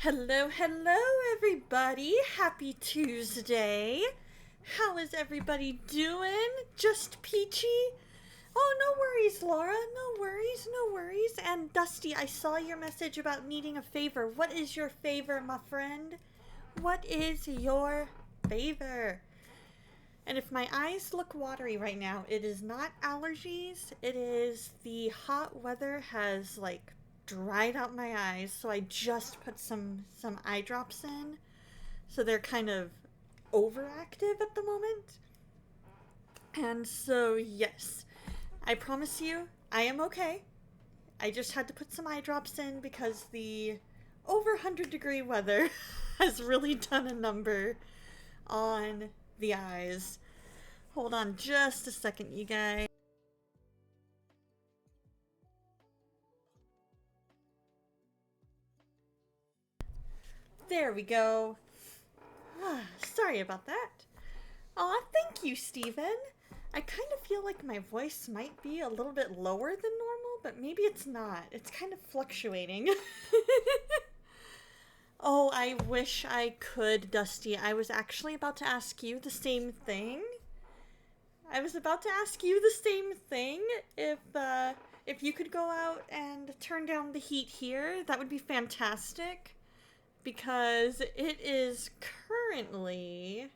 Hello, hello, everybody. Happy Tuesday. How is everybody doing? Just peachy? Oh, no worries, Laura. No worries, no worries. And Dusty, I saw your message about needing a favor. What is your favor, my friend? What is your favor? And if my eyes look watery right now, it is not allergies. It is the hot weather has dried out my eyes, so I just put some eye drops in. So they're kind of overactive at the moment. And so yes, I promise you, I am okay. I just had to put some eye drops in because the over 100-degree weather has really done a number on the eyes. Hold on just a second, you guys. There we go. Sorry about that. Aw, thank you, Steven. I kind of feel like my voice might be a little bit lower than normal, but maybe it's not. It's kind of fluctuating. Oh, I wish I could, Dusty. I was actually about to ask you the same thing. If you could go out and turn down the heat here, that would be fantastic. Because it is currently,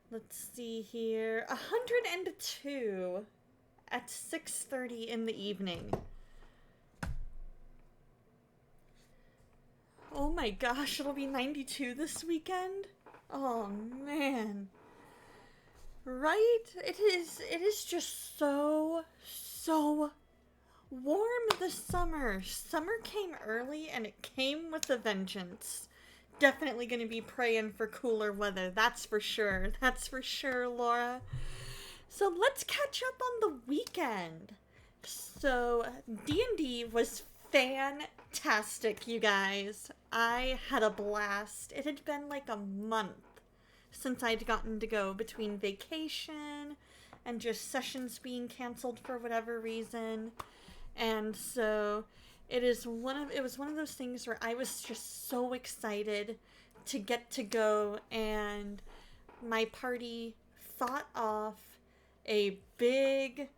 let's see here, 102 at 6:30 in the evening. Oh my gosh, it'll be 92 this weekend? Oh man. Right? It is just so warm this summer. Summer came early and it came with a vengeance. Definitely going to be praying for cooler weather. That's for sure. That's for sure, Laura. So let's catch up on the weekend. So D&D was fantastic, you guys. I had a blast. It had been like a month since I'd gotten to go between vacation and just sessions being canceled for whatever reason. And so it was one of those things where I was just so excited to get to go, and my party fought off a big,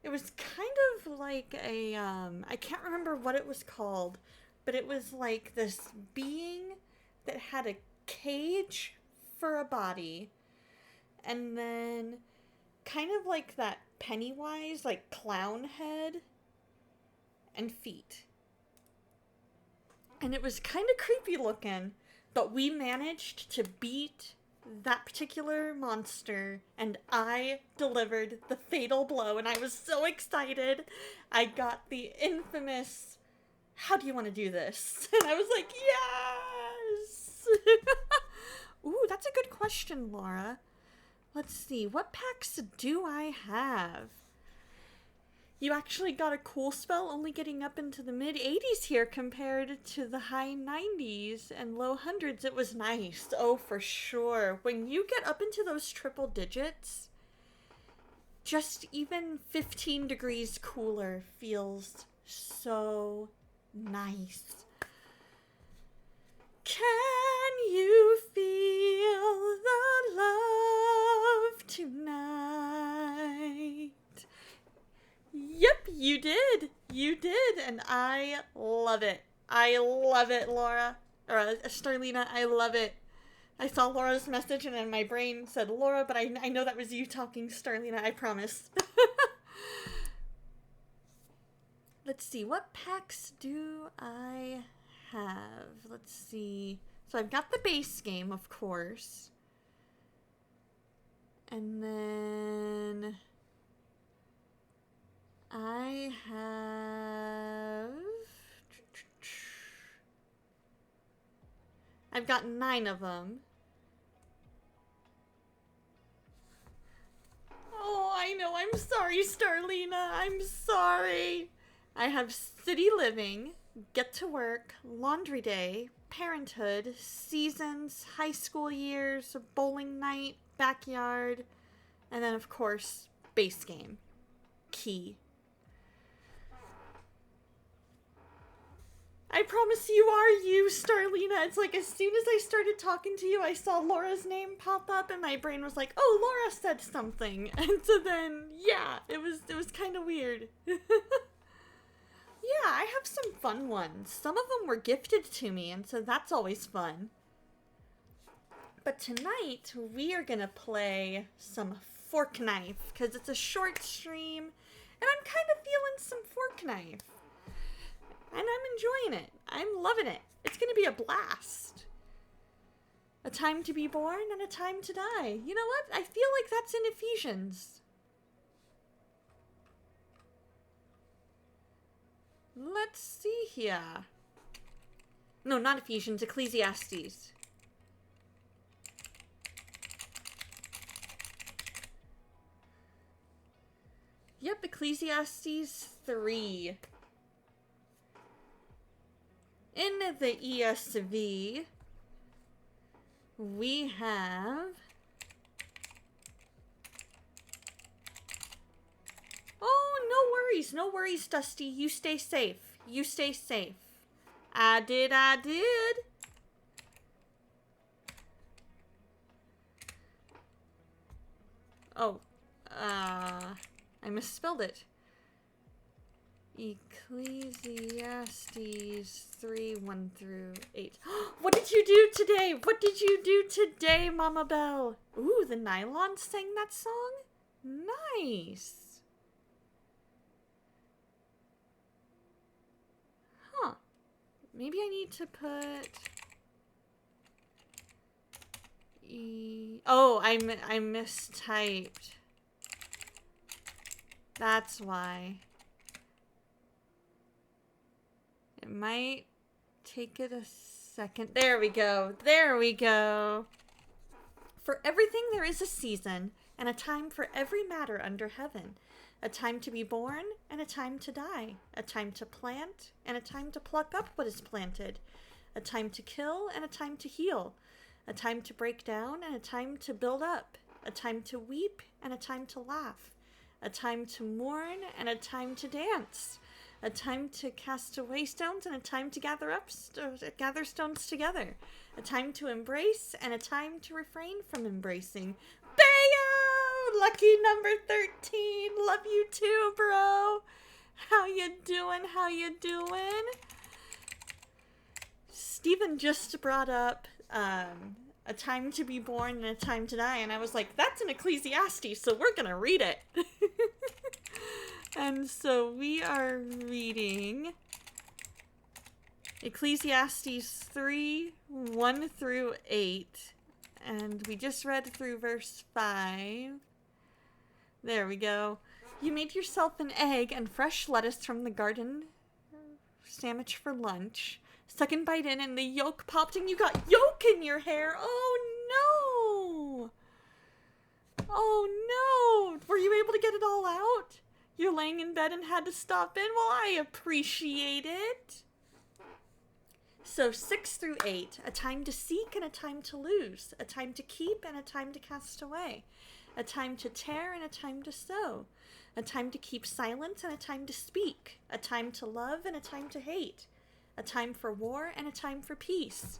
it was kind of like a I can't remember what it was called, but it was like this being that had a cage for a body, and then kind of like that Pennywise, like clown head and feet. And it was kind of creepy looking, but we managed to beat that particular monster, and I delivered the fatal blow, and I was so excited. I got the infamous, "How do you want to do this?" And I was like, yes! Ooh, that's a good question, Laura. Let's see, what packs do I have? You actually got a cool spell, only getting up into the mid-80s here compared to the high 90s and low hundreds. It was nice. Oh, for sure. When you get up into those triple digits, just even 15 degrees cooler feels so nice. Can you feel the love tonight? Yep, you did. You did, and I love it. I love it, Laura. Or Starlina, I love it. I saw Laura's message and then my brain said Laura, but I know that was you talking, Starlina, I promise. Let's see, what packs do I have? Let's see. So I've got the base game, of course. And then I I've got 9 of them. Oh, I know. I'm sorry, Starlina. I'm sorry. I have City Living, Get to Work, Laundry Day, Parenthood, Seasons, High School Years, Bowling Night, Backyard, and then, of course, Base Game. Key. I promise you are you, Starlina. It's like as soon as I started talking to you, I saw Laura's name pop up and my brain was like, oh, Laura said something. And so then, yeah, it was kind of weird. Yeah, I have some fun ones. Some of them were gifted to me, and so that's always fun. But tonight, we are gonna play some Fork Knife, because it's a short stream, and I'm kind of feeling some Fork Knife. And I'm enjoying it. I'm loving it. It's gonna be a blast. A time to be born and a time to die. You know what? I feel like that's in Ephesians. Let's see here. No, not Ephesians, Ecclesiastes. Yep, Ecclesiastes 3. In the ESV, we have... Oh, no worries, Dusty. You stay safe. You stay safe. I did. Oh, I misspelled it. Ecclesiastes 3, 1 through 8. What did you do today? What did you do today, Mama Belle? Ooh, the Nylon sang that song? Nice. Huh. Maybe I need to put... Oh, I mistyped. That's why. It might take it a second. There we go. There we go. For everything there is a season, and a time for every matter under heaven. A time to be born, and a time to die. A time to plant, and a time to pluck up what is planted. A time to kill, and a time to heal. A time to break down, and a time to build up. A time to weep, and a time to laugh. A time to mourn, and a time to dance. A time to cast away stones, and a time to gather stones together. A time to embrace, and a time to refrain from embracing. Bayo! Lucky number 13. Love you too, bro. How you doing? How you doing? Steven just brought up a time to be born and a time to die, and I was like, that's an Ecclesiastes, so we're gonna read it. And so we are reading Ecclesiastes 3, 1 through 8. And we just read through verse 5. There we go. You made yourself an egg and fresh lettuce from the garden sandwich for lunch. Second bite in and the yolk popped and you got yolk in your hair. Oh no! Oh no! Were you able to get it all out? You're laying in bed and had to stop in? Well, I appreciate it. So 6 through 8, a time to seek and a time to lose, a time to keep and a time to cast away, a time to tear and a time to sow, a time to keep silent and a time to speak, a time to love and a time to hate, a time for war and a time for peace.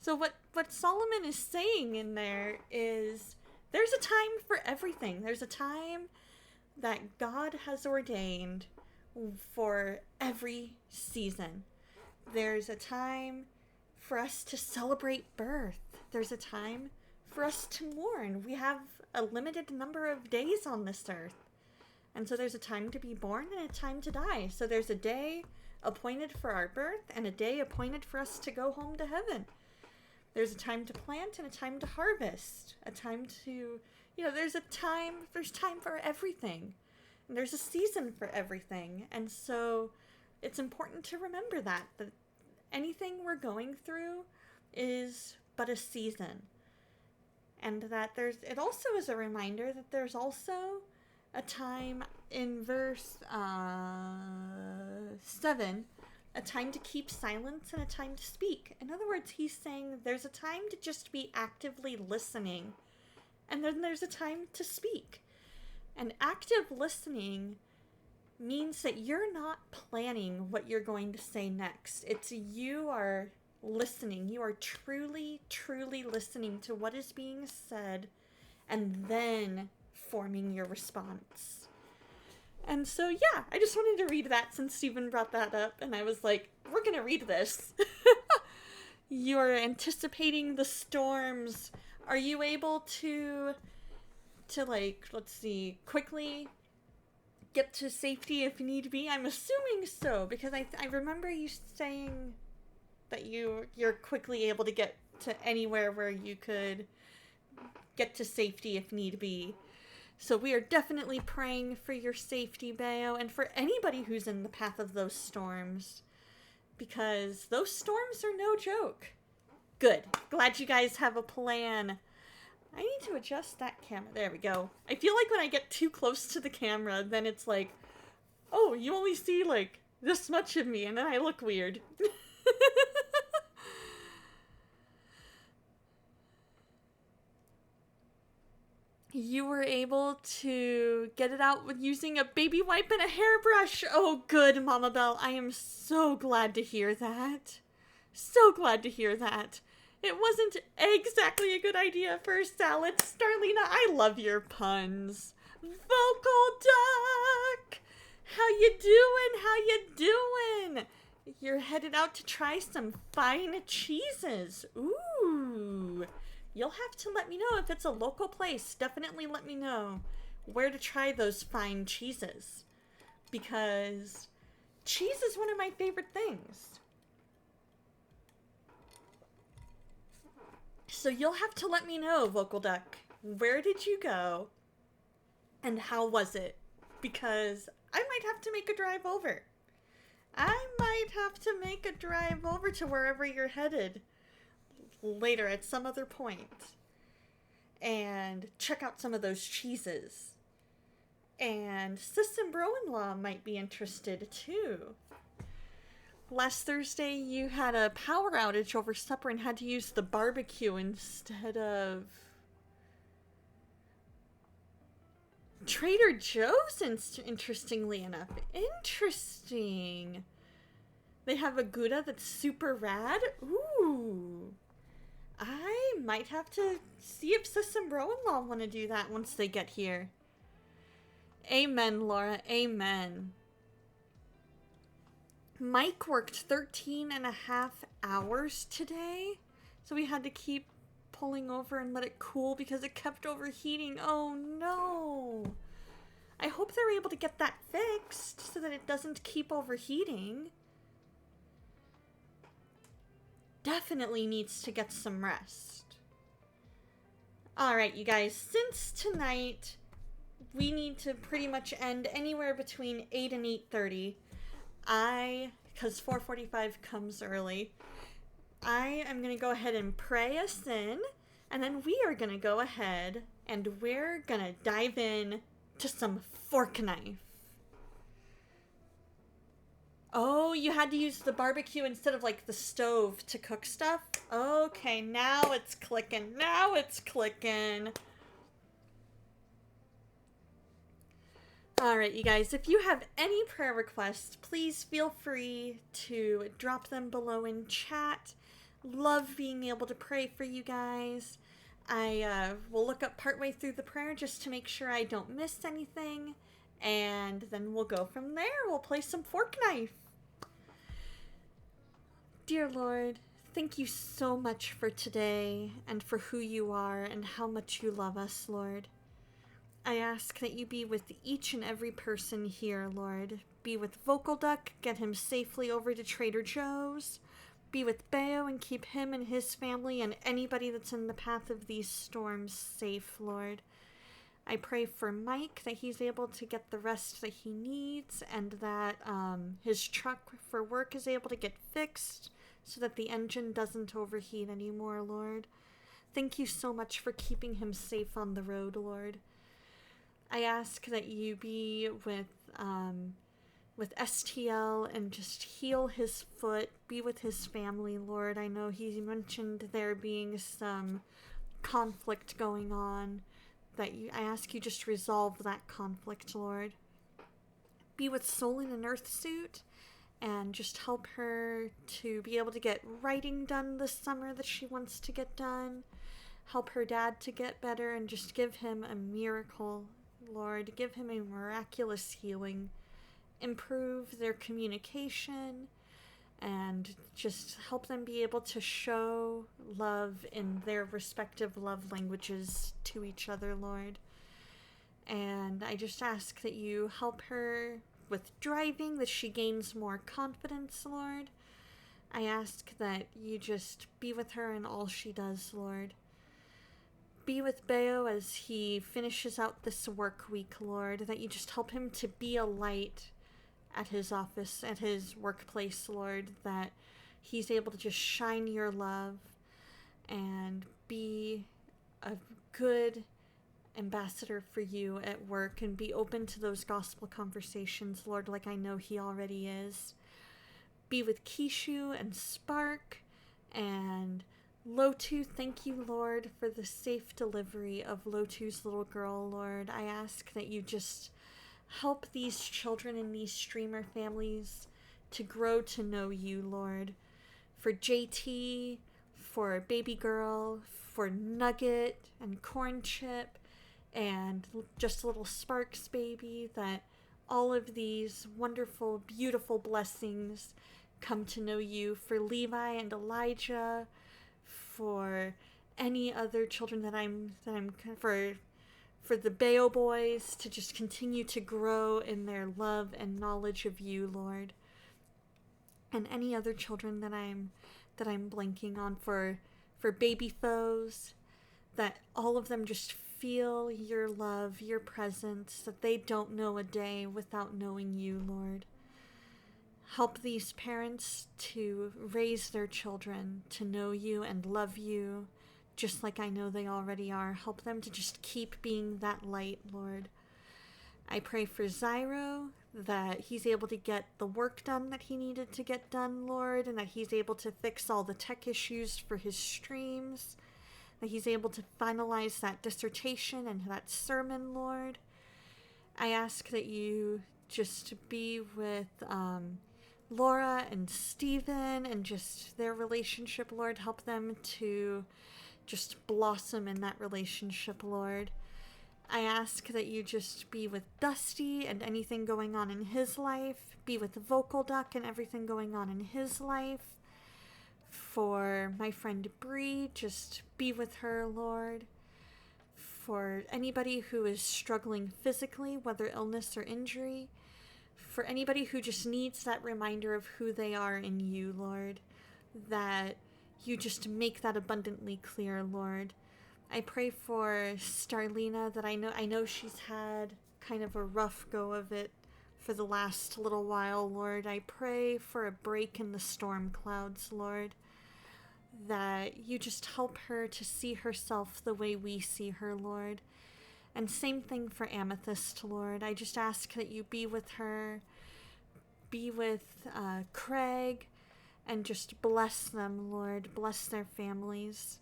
So what Solomon is saying in there is there's a time for everything. There's a time that God has ordained for every season. There's a time for us to celebrate birth. There's a time for us to mourn. We have a limited number of days on this earth. And so there's a time to be born and a time to die. So there's a day appointed for our birth and a day appointed for us to go home to heaven. There's a time to plant and a time to harvest. A time to, there's time for everything. And there's a season for everything. And so it's important to remember that anything we're going through is but a season. And that it also is a reminder that there's also a time in verse 7, a time to keep silence and a time to speak. In other words, he's saying there's a time to just be actively listening, and then there's a time to speak. And active listening means that you're not planning what you're going to say next. It's you are listening. You are truly, truly listening to what is being said and then forming your response. And so, yeah, I just wanted to read that since Stephen brought that up, and I was like, we're gonna read this. You're anticipating the storms. Are you able to like, let's see, quickly get to safety if need be? I'm assuming so, because I remember you saying that you're quickly able to get to anywhere where you could get to safety if need be. So we are definitely praying for your safety, Bayo, and for anybody who's in the path of those storms, because those storms are no joke. Good. Glad you guys have a plan. I need to adjust that camera. There we go. I feel like when I get too close to the camera, then it's like, oh, you only see like this much of me, and then I look weird. You were able to get it out with using a baby wipe and a hairbrush. Oh, good, Mama Belle. I am so glad to hear that. So glad to hear that. It wasn't exactly a good idea for a salad. Starlina, I love your puns. Vocal Duck! How you doing? How you doing? You're headed out to try some fine cheeses. Ooh. You'll have to let me know if it's a local place. Definitely let me know where to try those fine cheeses. Because cheese is one of my favorite things. So you'll have to let me know, Vocal Duck. Where did you go? And how was it? Because I might have to make a drive over. I might have to make a drive over to wherever you're headed later at some other point and check out some of those cheeses. And Sis and Bro-in-law might be interested too. Last Thursday you had a power outage over supper and had to use the barbecue instead of Trader Joe's, interestingly enough. Interesting. They have a Gouda that's super rad. Ooh. I might have to see if Sis and Bro-in-law want to do that once they get here. Amen, Laura. Amen. Mike worked 13 and a half hours today, so we had to keep pulling over and let it cool because it kept overheating. Oh no. I hope they're able to get that fixed so that it doesn't keep overheating. Definitely needs to get some rest. Alright, you guys, since tonight we need to pretty much end anywhere between 8 and 8:30, because 4:45 comes early, I am going to go ahead and pray us in, and then we are going to go ahead and we're going to dive in to some fork knife. Oh, you had to use the barbecue instead of like the stove to cook stuff? Okay, now it's clicking. Now it's clicking. Alright, you guys, if you have any prayer requests, please feel free to drop them below in chat. Love being able to pray for you guys. I will look up partway through the prayer just to make sure I don't miss anything. And then we'll go from there. We'll play some fork knife. Dear Lord, thank you so much for today and for who you are and how much you love us, Lord. I ask that you be with each and every person here, Lord. Be with Vocal Duck, get him safely over to Trader Joe's. Be with Bayo and keep him and his family and anybody that's in the path of these storms safe, Lord. I pray for Mike that he's able to get the rest that he needs and that his truck for work is able to get fixed so that the engine doesn't overheat anymore, Lord. Thank you so much for keeping him safe on the road, Lord. I ask that you be with STL and just heal his foot, be with his family, Lord. I know he mentioned there being some conflict going on. I ask you just resolve that conflict, Lord. be with Soul in an Earth suit and just help her to be able to get writing done this summer that she wants to get done. Help her dad to get better and just give him a miracle, Lord. Give him a miraculous healing. Improve their communication and just help them be able to show love in their respective love languages to each other, Lord. And I just ask that you help her with driving, that she gains more confidence, Lord. I ask that you just be with her in all she does, Lord. Be with Beo as he finishes out this work week, Lord, that you just help him to be a light at his office, at his workplace, Lord, that he's able to just shine your love and be a good ambassador for you at work and be open to those gospel conversations, Lord, like I know he already is. Be with Kishu and Spark and Lotu. Thank you, Lord, for the safe delivery of Lotu's little girl, Lord. I ask that you just help these children and these streamer families to grow to know you, Lord. For JT, for baby girl, for Nugget and Corn Chip, and just little Sparks baby, that all of these wonderful, beautiful blessings come to know you. For Levi and Elijah, for any other children that I'm for the Bayo boys to just continue to grow in their love and knowledge of you, Lord. And any other children that I'm blanking on, for baby foes, that all of them just feel your love, your presence, that they don't know a day without knowing you, Lord. Help these parents to raise their children to know you and love you, just like I know they already are. Help them to just keep being that light, Lord. I pray for Zyro, that he's able to get the work done that he needed to get done, Lord, and that he's able to fix all the tech issues for his streams, that he's able to finalize that dissertation and that sermon, Lord. I ask that you just be with Laura and Steven and just their relationship, Lord. Help them to just blossom in that relationship, Lord. I ask that you just be with Dusty and anything going on in his life. Be with Vocal Duck and everything going on in his life. For my friend Bree, just be with her, Lord. For anybody who is struggling physically, whether illness or injury. For anybody who just needs that reminder of who they are in you, Lord. That you just make that abundantly clear, Lord. I pray for Starlina, that I know she's had kind of a rough go of it for the last little while, Lord. I pray for a break in the storm clouds, Lord. That you just help her to see herself the way we see her, Lord. And same thing for Amethyst, Lord. I just ask that you be with her, be with Craig, and just bless them, Lord. Bless their families.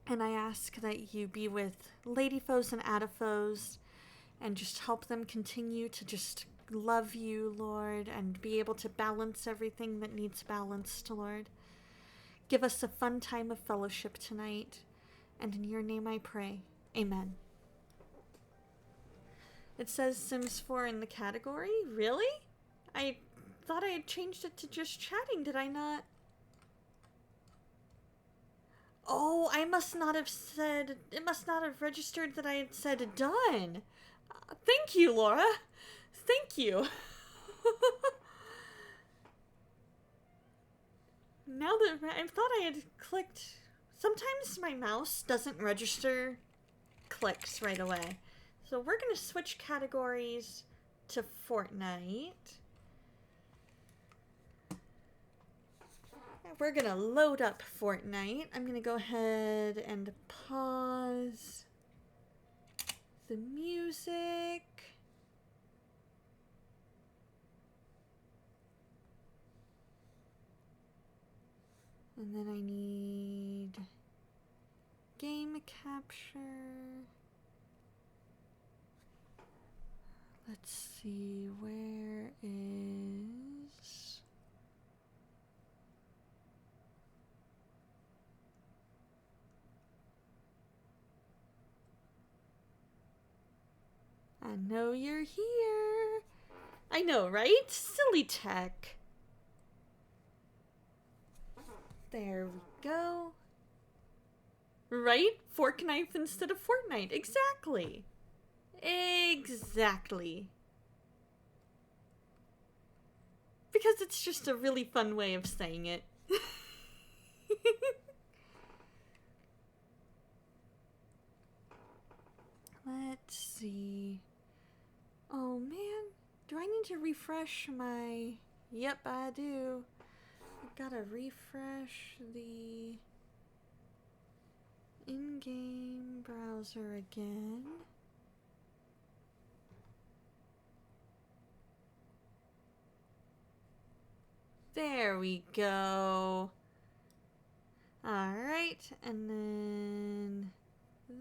And I ask that you be with Ladyfoes and Adafoes and just help them continue to just love you, Lord, and be able to balance everything that needs balanced, Lord. Give us a fun time of fellowship tonight, and in your name I pray. Amen. It says Sims 4 in the category? Really? I thought I had changed it to just chatting, did I not? Oh, I must not have said, it must not have registered that I had said done. Thank you, Laura. Thank you. Now that I thought I had clicked, sometimes my mouse doesn't register clicks right away. So we're going to switch categories to Fortnite. We're going to load up Fortnite. I'm going to go ahead and pause the music. And then I need game capture. Let's see. see, where is... I know you're here. I know, right? Silly tech. There we go. Right? Fork knife instead of Fortnite. Exactly. Exactly. Because it's just a really fun way of saying it. Let's see. Oh man, do I need to refresh my... Yep, I do. I gotta refresh the in-game browser again. There we go. Alright, and then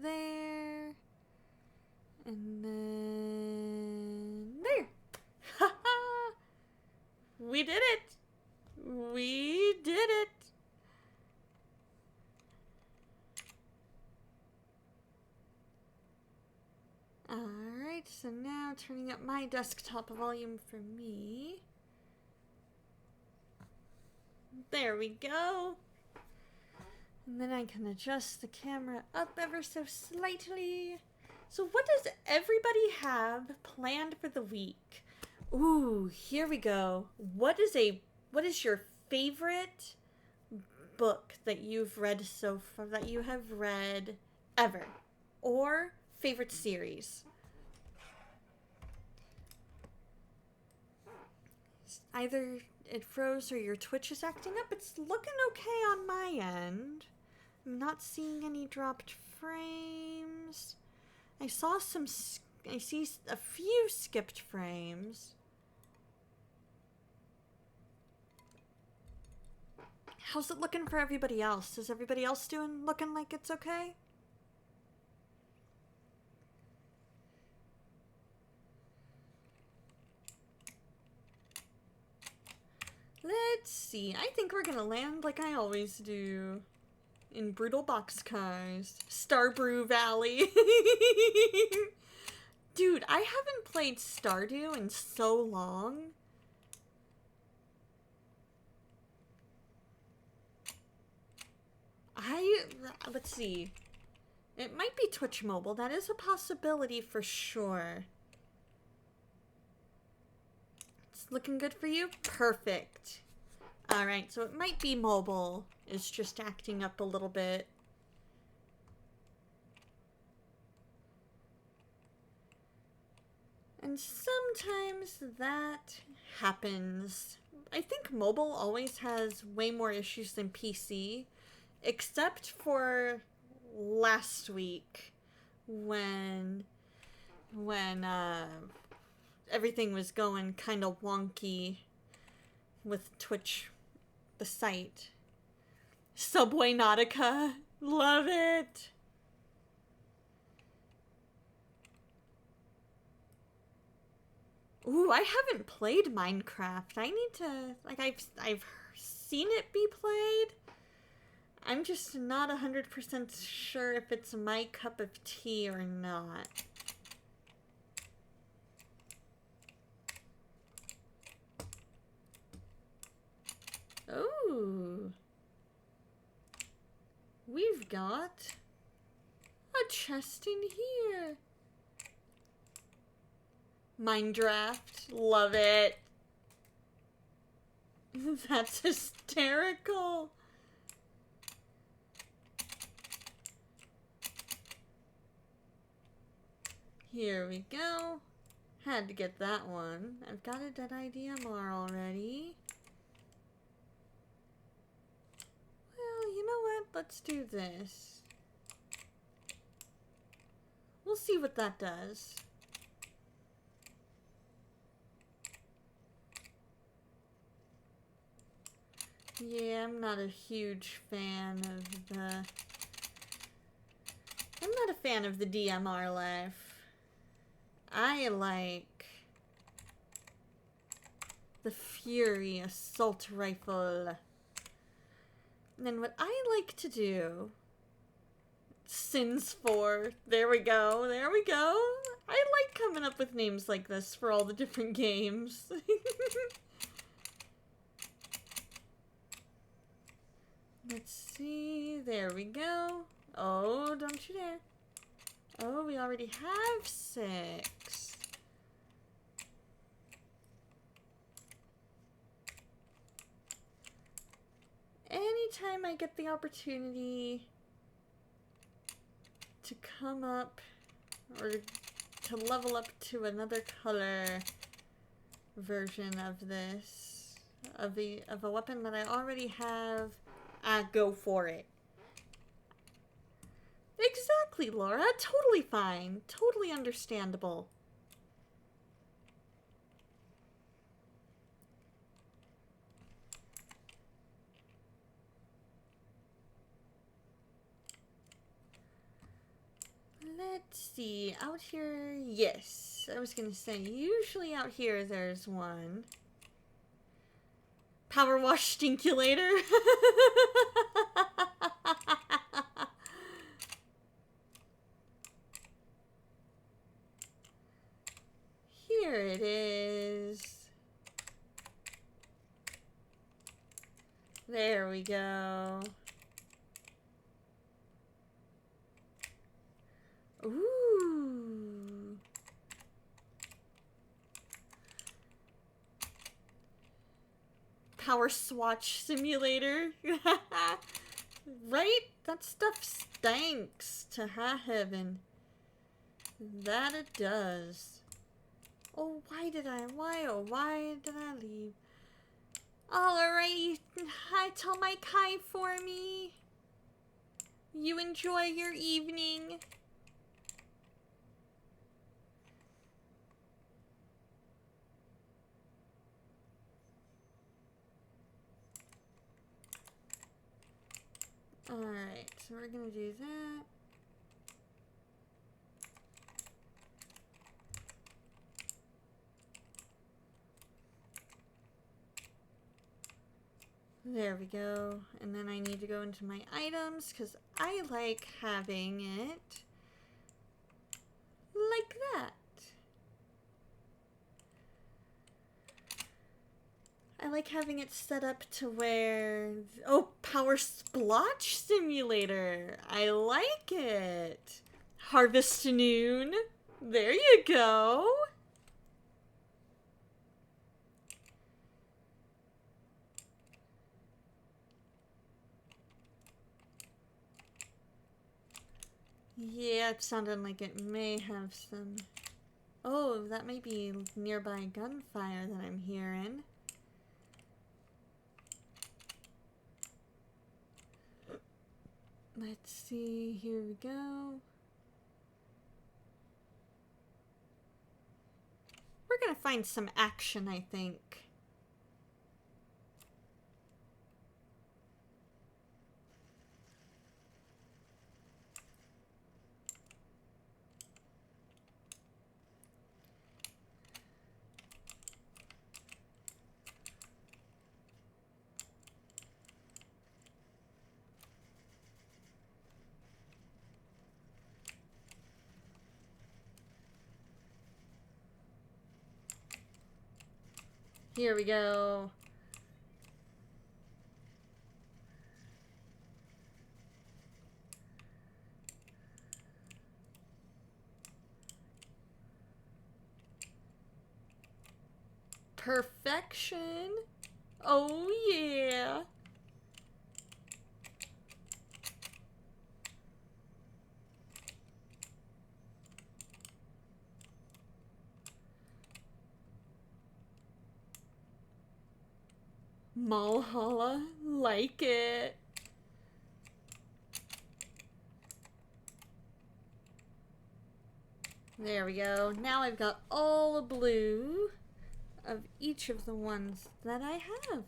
there. And then there. Haha! We did it! We did it! Alright, so now turning up my desktop volume for me. There we go. And then I can adjust the camera up ever so slightly. So what does everybody have planned for the week? Ooh, here we go. What is your favorite book that you've read so far, that you have read ever? Or favorite series? Either it froze or your Twitch is acting up. It's looking okay on my end. I'm not seeing any dropped frames. I see a few skipped frames. How's it looking for everybody else? Is everybody else looking like it's okay? Let's see. I think we're gonna land like I always do. In Brutal Boxcars. Starbrew Valley. Dude, I haven't played Stardew in so long. Let's see. It might be Twitch Mobile. That is a possibility for sure. It's looking good for you? Perfect. Alright, so it might be mobile. It's just acting up a little bit. And sometimes that happens. I think mobile always has way more issues than PC. Except for last week when everything was going kind of wonky with Twitch, the site. Subway Nautica, love it. Ooh, I haven't played Minecraft. I need to, like, I've seen it be played. I'm just not 100% sure if it's my cup of tea or not. Ooh. We've got a chest in here. Minecraft, love it. That's hysterical. Here we go. Had to get that one. I've got a Dead IDMR already. Well, you know what? Let's do this. We'll see what that does. Yeah, I'm not a huge fan of the... I'm not a fan of the DMR life. I like The Fury Assault Rifle. And then what I like to do... Sins 4. There we go. There we go. I like coming up with names like this for all the different games. Let's see. There we go. Oh, don't you dare. Oh, we already have 6. Anytime I get the opportunity to come up or to level up to another color version of this, of a weapon that I already have, go for it. Exactly, Laura. Totally fine. Totally understandable. Let's see. Out here, yes. I was gonna say, usually out here there's one. Power wash stinkulator. Here it is. There we go. Ooh. Power swatch simulator. Right? That stuff stinks to high heaven. That it does. Oh, why did I leave? Alrighty, hi, tell Mike hi for me. You enjoy your evening. Alright, so we're gonna do that. There we go. And then I need to go into my items because I like having it like that. I like having it set up to where... Oh, Power Splotch Simulator. I like it. Harvest Noon. There you go. Yeah, it sounded like it may have some... Oh, that might be nearby gunfire that I'm hearing. Let's see, here we go. We're gonna find some action, I think. Here we go. Perfection. Oh yeah. Malhalla, like it. There we go. Now I've got all the blue of each of the ones that I have.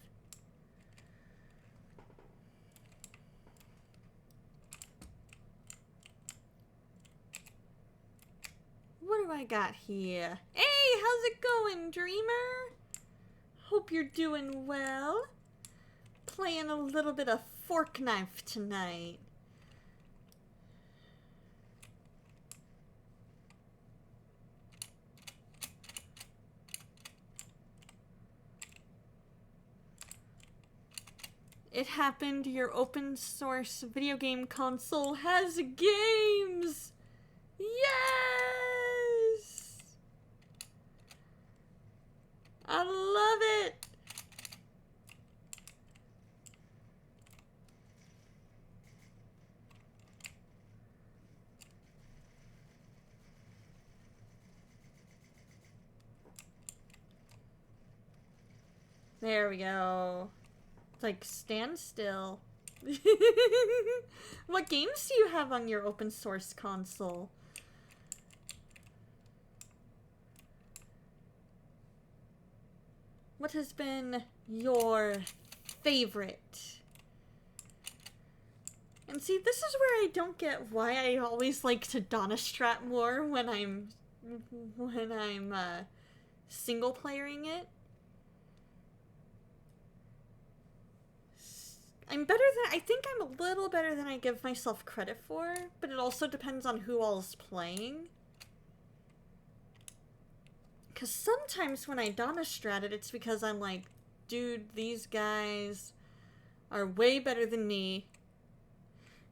What do I got here? Hey, how's it going, Dreamer? Hope you're doing well. Playing a little bit of fork knife tonight. It happened. Your open source video game console has games. Yes! I love it. There we go. It's like, stand still. What games do you have on your open source console? What has been your favorite? And see, this is where I don't get why I always like to Donastrat more when I'm single playering it. I think I'm a little better than I give myself credit for, but it also depends on who all's playing. Because sometimes when I Donastrat it, it's because I'm like, dude, these guys are way better than me.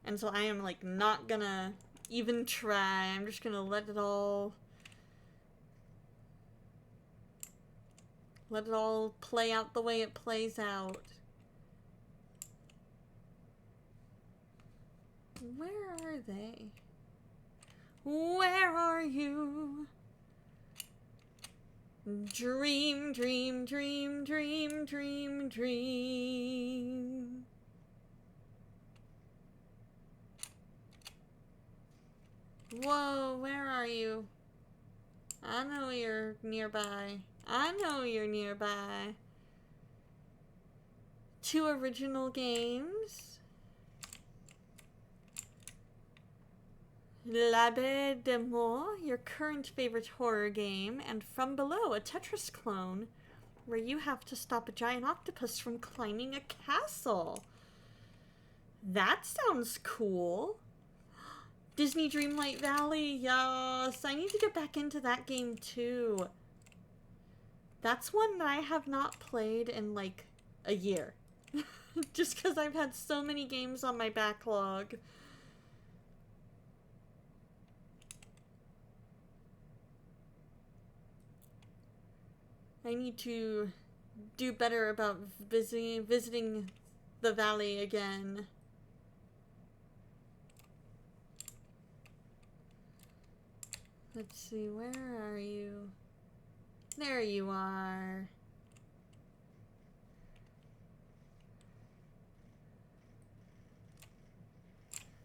And so I am like not gonna even try. I'm just gonna let it all play out the way it plays out. Where are they? Where are you? Dream, dream, dream, dream, dream, dream. Whoa, where are you? I know you're nearby. I know you're nearby. 2 original games. La Bête de Mort, your current favorite horror game, and From Below, a Tetris clone, where you have to stop a giant octopus from climbing a castle. That sounds cool. Disney Dreamlight Valley, yes, I need to get back into that game too. That's one that I have not played in like a year. Just because I've had so many games on my backlog. I need to do better about visiting the valley again. Let's see, where are you? There you are.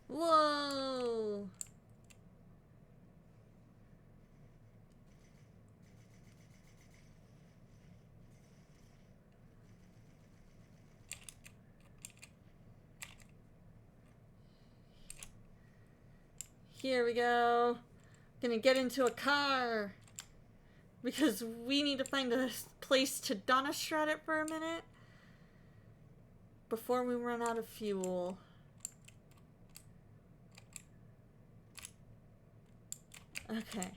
Whoa! Here we go. Gonna get into a car. Because we need to find a place to Donastrat it for a minute. Before we run out of fuel. Okay.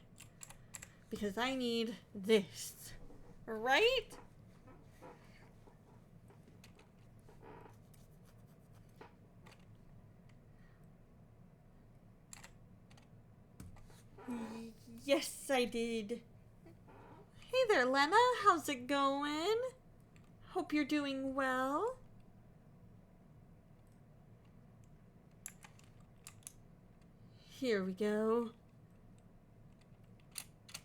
Because I need this. Right? Yes, I did. Hey there, Lena. How's it going? Hope you're doing well. Here we go.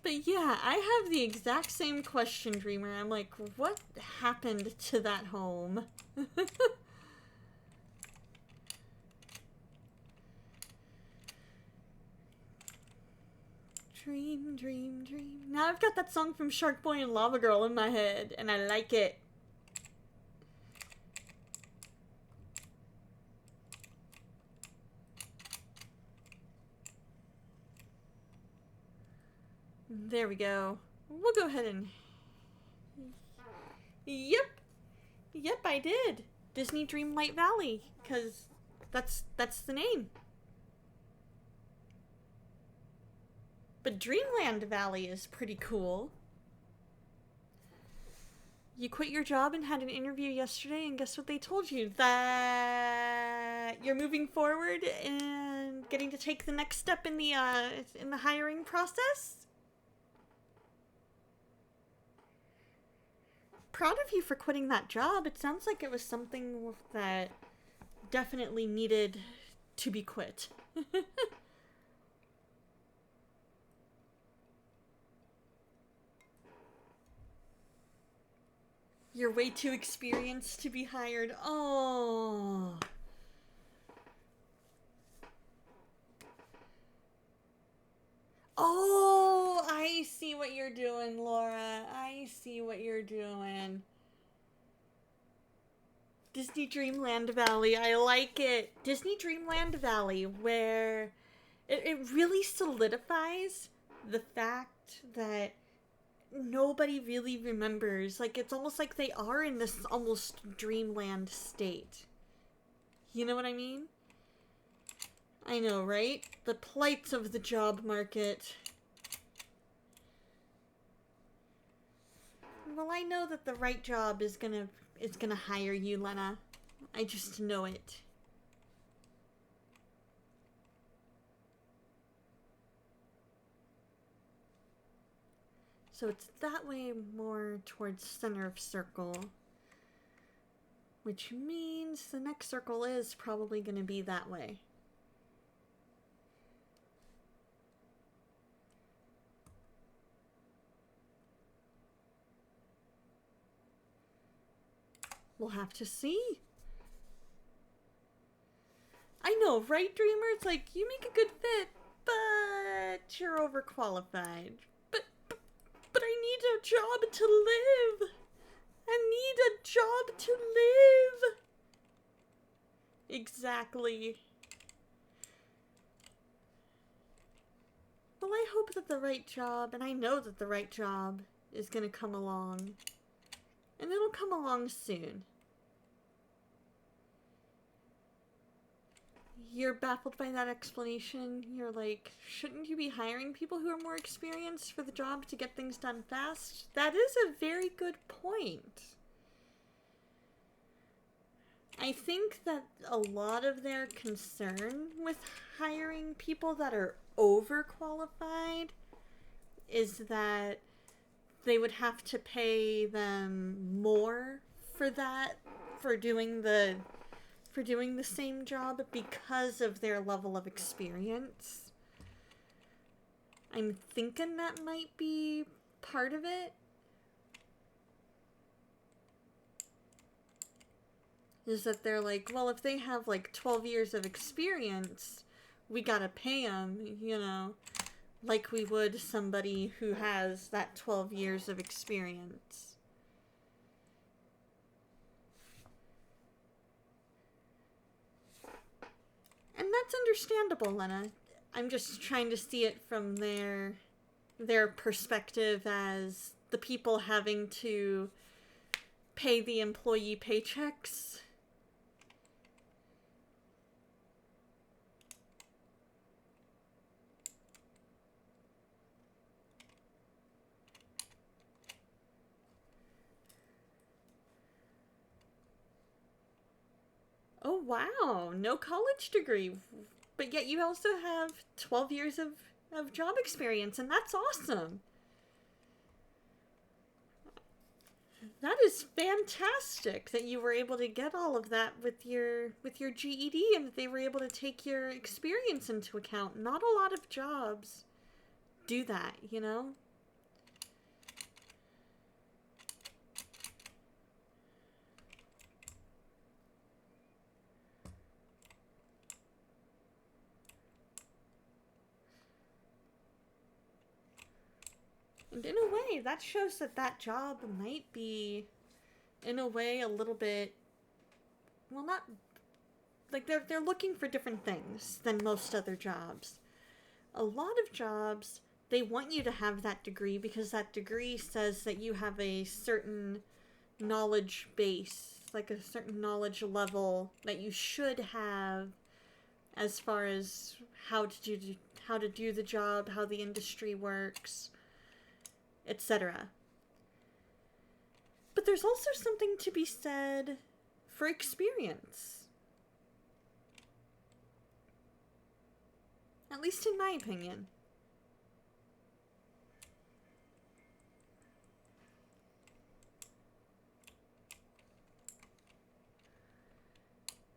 But yeah, I have the exact same question, Dreamer. I'm like, what happened to that home? Dream, dream, dream. Now I've got that song from Shark Boy and Lava Girl in my head, and I like it. There we go. We'll go ahead and... Yep. Yep, I did. Disney Dreamlight Valley, because that's the name. But Dreamland Valley is pretty cool. You quit your job and had an interview yesterday, and guess what they told you? That you're moving forward and getting to take the next step in the hiring process. Proud of you for quitting that job. It sounds like it was something that definitely needed to be quit. You're way too experienced to be hired. Oh. Oh, I see what you're doing, Laura. I see what you're doing. Disney Dreamland Valley. I like it. Disney Dreamland Valley, where it really solidifies the fact that nobody really remembers. Like, it's almost like they are in this almost dreamland state. You know what I mean? I know, right? The plights of the job market. Well, I know that the right job is gonna hire you, Lena. I just know it. So it's that way more towards center of circle. Which means the next circle is probably going to be that way. We'll have to see. I know, right, Dreamer? It's like, you make a good fit, but you're overqualified. But I need a job to live. I need a job to live. Exactly. Well, I hope that the right job, and I know that the right job, is going to come along. And it'll come along soon. You're baffled by that explanation. You're like, shouldn't you be hiring people who are more experienced for the job to get things done fast? That is a very good point. I think that a lot of their concern with hiring people that are overqualified is that they would have to pay them more for that, for doing the same job because of their level of experience. I'm thinking that might be part of it. Is that they're like, well, if they have like 12 years of experience, we gotta pay them, you know, like we would somebody who has that 12 years of experience. And that's understandable, Lena. I'm just trying to see it from their perspective as the people having to pay the employee paychecks. Oh, wow. No college degree. But yet you also have 12 years of job experience, and that's awesome. That is fantastic that you were able to get all of that with your GED and that they were able to take your experience into account. Not a lot of jobs do that, you know? And in a way, that shows that that job might be, in a way, a little bit, well, not, like, they're looking for different things than most other jobs. A lot of jobs, they want you to have that degree because that degree says that you have a certain knowledge base, like a certain knowledge level that you should have as far as how to do the job, how the industry works, etc. But there's also something to be said for experience. At least in my opinion.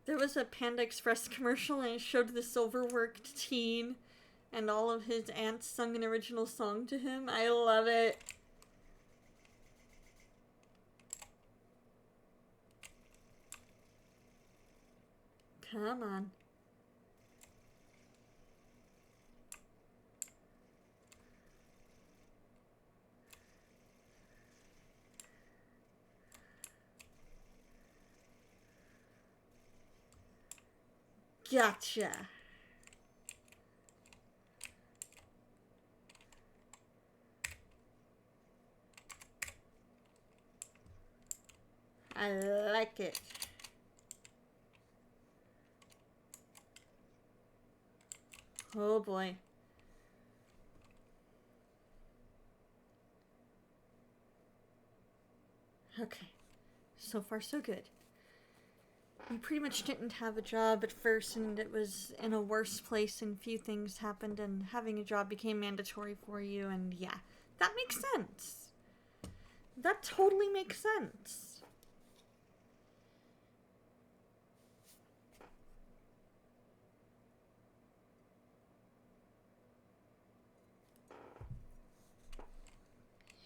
There was a Panda Express commercial and it showed this overworked teen and all of his aunts sung an original song to him. I love it. Come on. Gotcha. I like it. Oh boy. Okay. So far so good. You pretty much didn't have a job at first and it was in a worse place and few things happened and having a job became mandatory for you and yeah, that makes sense. That totally makes sense.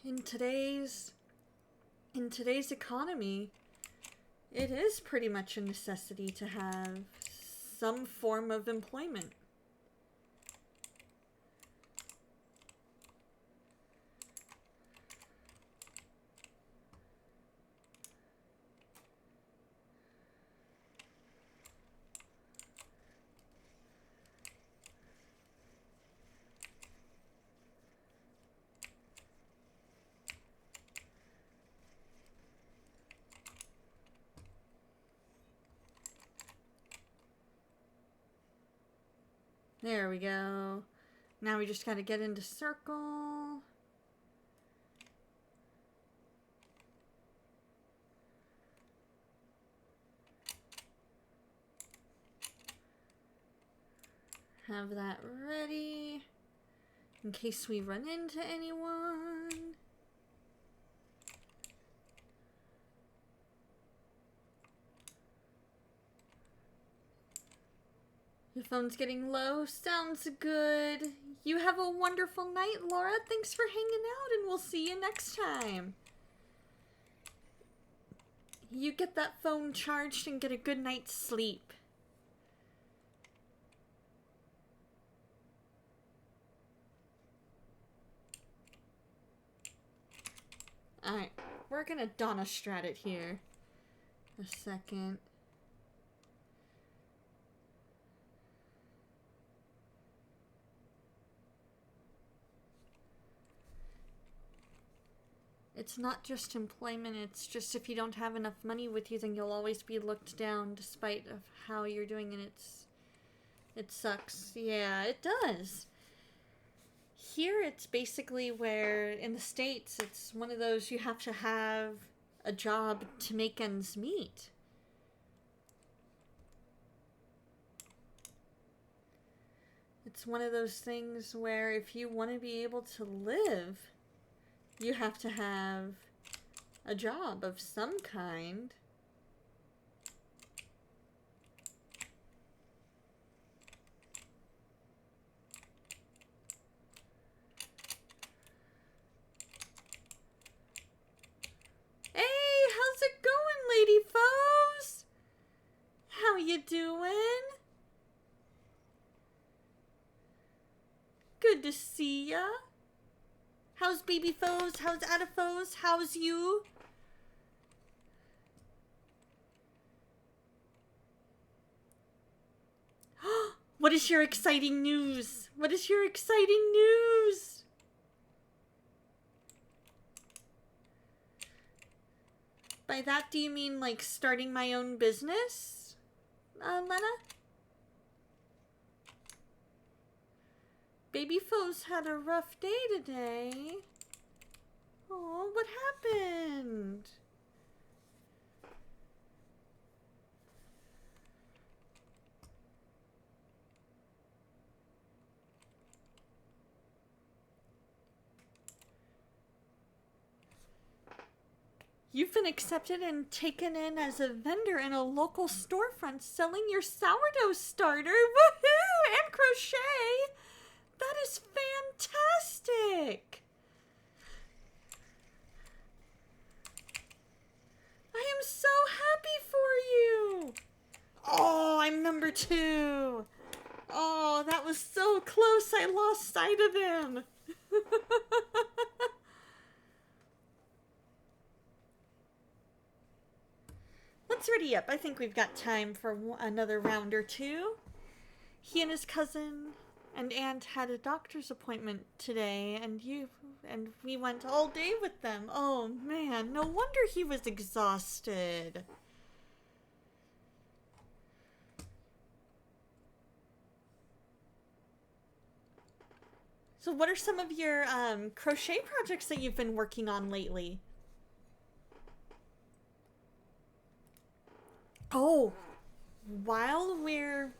In today's economy, it is pretty much a necessity to have some form of employment. There we go. Now we just gotta get into circle. Have that ready in case we run into anyone. Your phone's getting low. Sounds good. You have a wonderful night, Laura. Thanks for hanging out, and we'll see you next time. You get that phone charged and get a good night's sleep. Alright, we're gonna Donna Strat it here. A second. It's not just employment, it's just if you don't have enough money with you, then you'll always be looked down despite of how you're doing, and it sucks. Yeah, it does. Here it's basically where, in the States, it's one of those you have to have a job to make ends meet. It's one of those things where if you want to be able to live, you have to have a job of some kind. Hey, how's it going, lady foes? How you doing? Good to see ya. How's baby foes? How's Adipose? How's you? What is your exciting news? What is your exciting news? By that, do you mean, like, starting my own business, Lena? Baby Foe's had a rough day today. Oh, what happened? You've been accepted and taken in as a vendor in a local storefront selling your sourdough starter. Woohoo! And crochet! That is fantastic! I am so happy for you! Oh, I'm number 2. Oh, that was so close I lost sight of him. Let's ready up. I think we've got time for another round or two. He and his cousin and aunt had a doctor's appointment today, and we went all day with them. Oh man, no wonder he was exhausted. So what are some of your crochet projects that you've been working on lately? Oh, while we're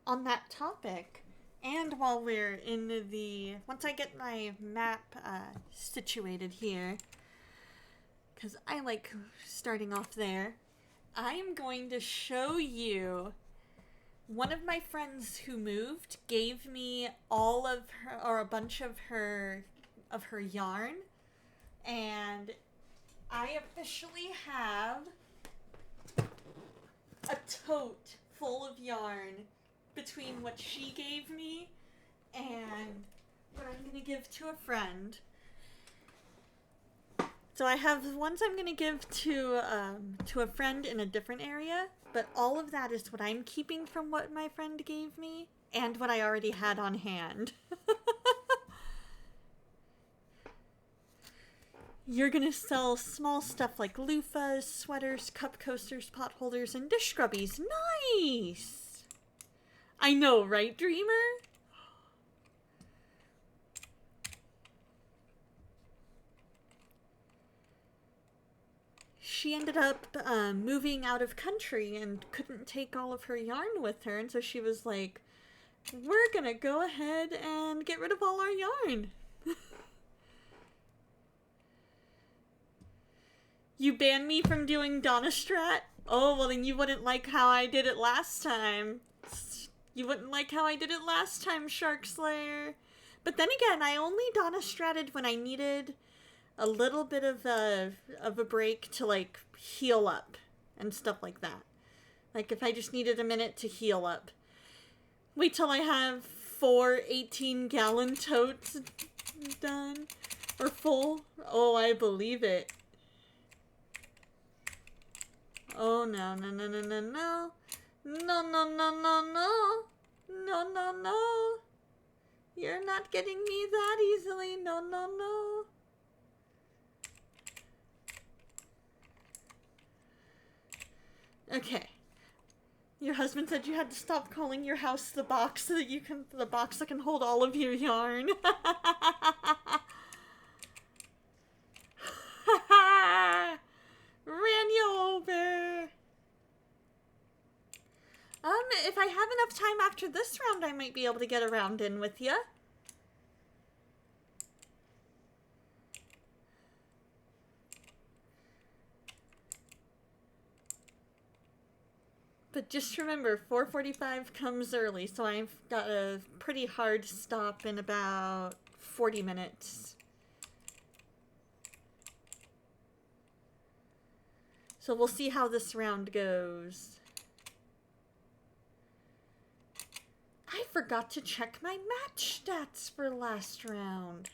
on that topic, and while we're in once I get my map situated here, because I like starting off there, I am going to show you. One of my friends who moved gave me all of her, or a bunch of her yarn, and I officially have a tote full of yarn between what she gave me and what I'm going to give to a friend. So I have ones I'm going to give to a friend in a different area, but all of that is what I'm keeping from what my friend gave me and what I already had on hand. You're gonna sell small stuff like loofahs, sweaters, cup coasters, pot holders, and dish scrubbies. Nice! I know, right, Dreamer? She ended up moving out of country and couldn't take all of her yarn with her, and so she was like, we're gonna go ahead and get rid of all our yarn. You banned me from doing Donna Strat? Oh, well then you wouldn't like how I did it last time. You wouldn't like how I did it last time, Shark Slayer. But then again, I only Donna Stratted when I needed a little bit of a break to, like, heal up and stuff like that. Like, if I just needed a minute to heal up. Wait till I have 4 18-gallon totes done. Or full. Oh, I believe it. Oh, no, no, no, no, no, no. No, no, no, no, no. No, no, no. You're not getting me that easily. No, no, no. Okay. Your husband said you had to stop calling your house the box so that the box that can hold all of your yarn. Ran you over. If I have enough time after this round, I might be able to get a round in with you. But just remember, 4:45 comes early, so I've got a pretty hard stop in about 40 minutes. So we'll see how this round goes. I forgot to check my match stats for last round.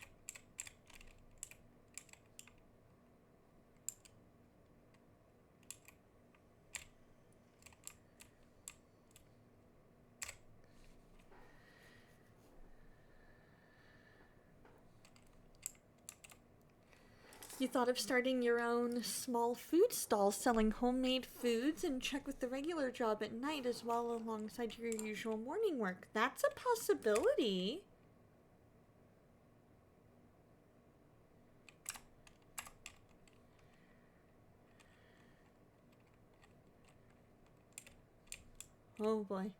You thought of starting your own small food stall selling homemade foods and check with the regular job at night as well alongside your usual morning work. That's a possibility. Oh boy.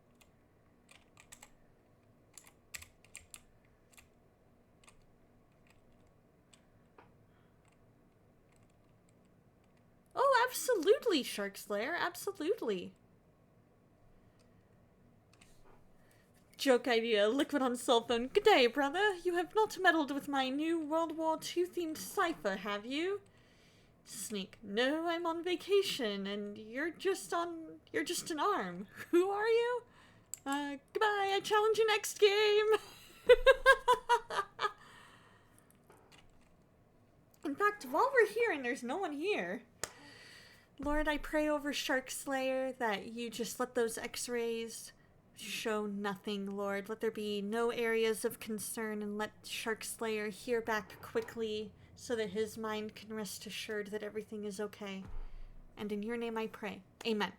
Oh, absolutely, Shark Slayer, absolutely. Joke idea, liquid on cell phone. Good day, brother. You have not meddled with my new World War II themed cipher, have you? Sneak. No, I'm on vacation, and you're just an arm. Who are you? Goodbye, I challenge you next game! In fact, while we're here and there's no one here, Lord, I pray over Shark Slayer that you just let those x-rays show nothing, Lord. Let there be no areas of concern, and let Shark Slayer hear back quickly so that his mind can rest assured that everything is okay. And in your name I pray. Amen.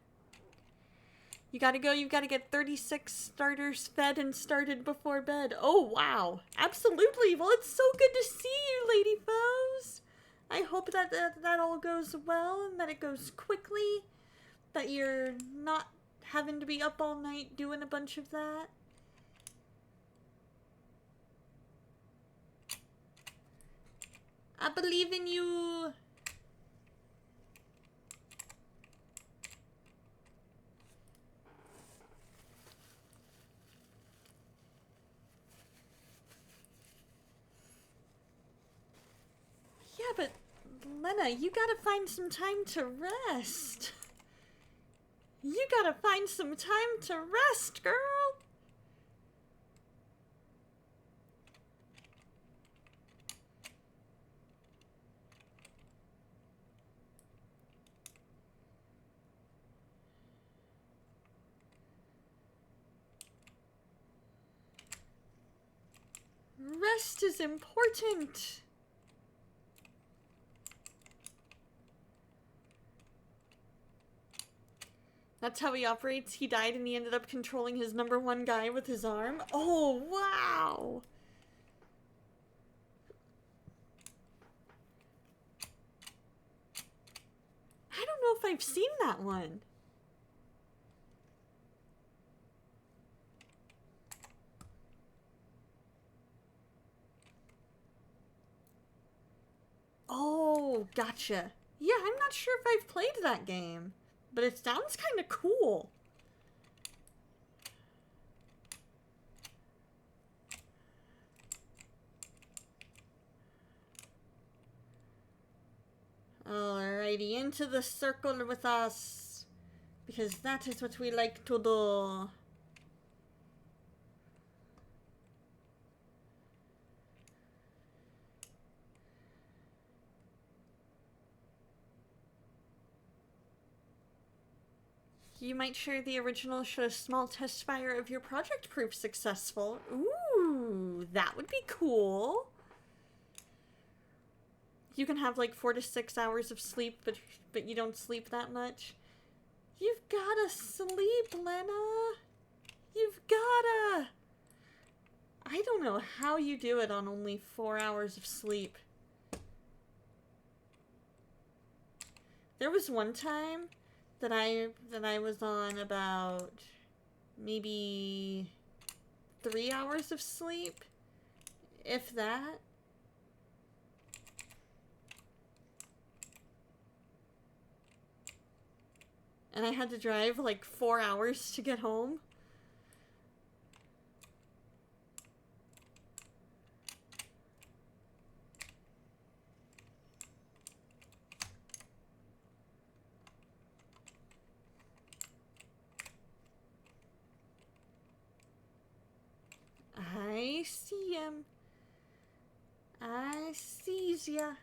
You gotta go, you gotta get 36 starters fed and started before bed. Oh, wow. Absolutely. Well, it's so good to see you, lady foes. I hope that all goes well and that it goes quickly. That you're not having to be up all night doing a bunch of that. I believe in you. Yeah, but Lena, you gotta find some time to rest. You gotta find some time to rest, girl. Rest is important. That's how he operates. He died and he ended up controlling his #1 guy with his arm. Oh, wow. I don't know if I've seen that one. Oh, gotcha. Yeah, I'm not sure if I've played that game, but it sounds kind of cool. Alrighty, into the circle with us, because that is what we like to do. You might share the original show a small test fire of your project proof successful. Ooh, that would be cool. You can have like 4 to 6 hours of sleep, but you don't sleep that much. You've gotta sleep, Lena. You've gotta. I don't know how you do it on only 4 hours of sleep. There was one time that I was on about maybe 3 hours of sleep, if that. And I had to drive like 4 hours to get home. I see him. I sees ya.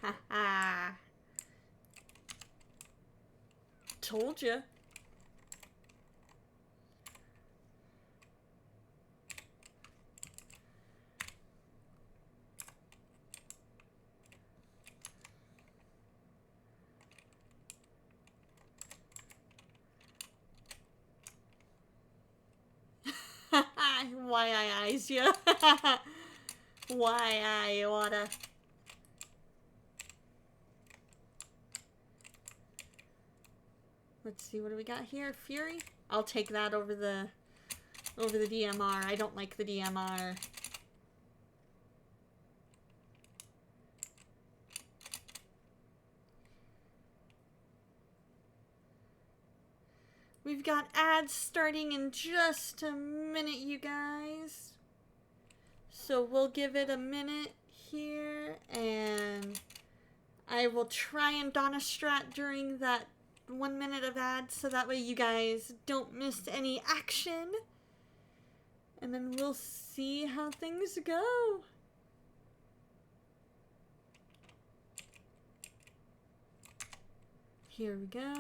Ha ha. Told ya. recognize you. Why I oughta. Let's see, what do we got here? Fury? I'll take that over the DMR. I don't like the DMR. We've got ads starting in just a minute, you guys. So we'll give it a minute here, and I will try and don a strat during that 1 minute of ads, so that way you guys don't miss any action. And then we'll see how things go. Here we go.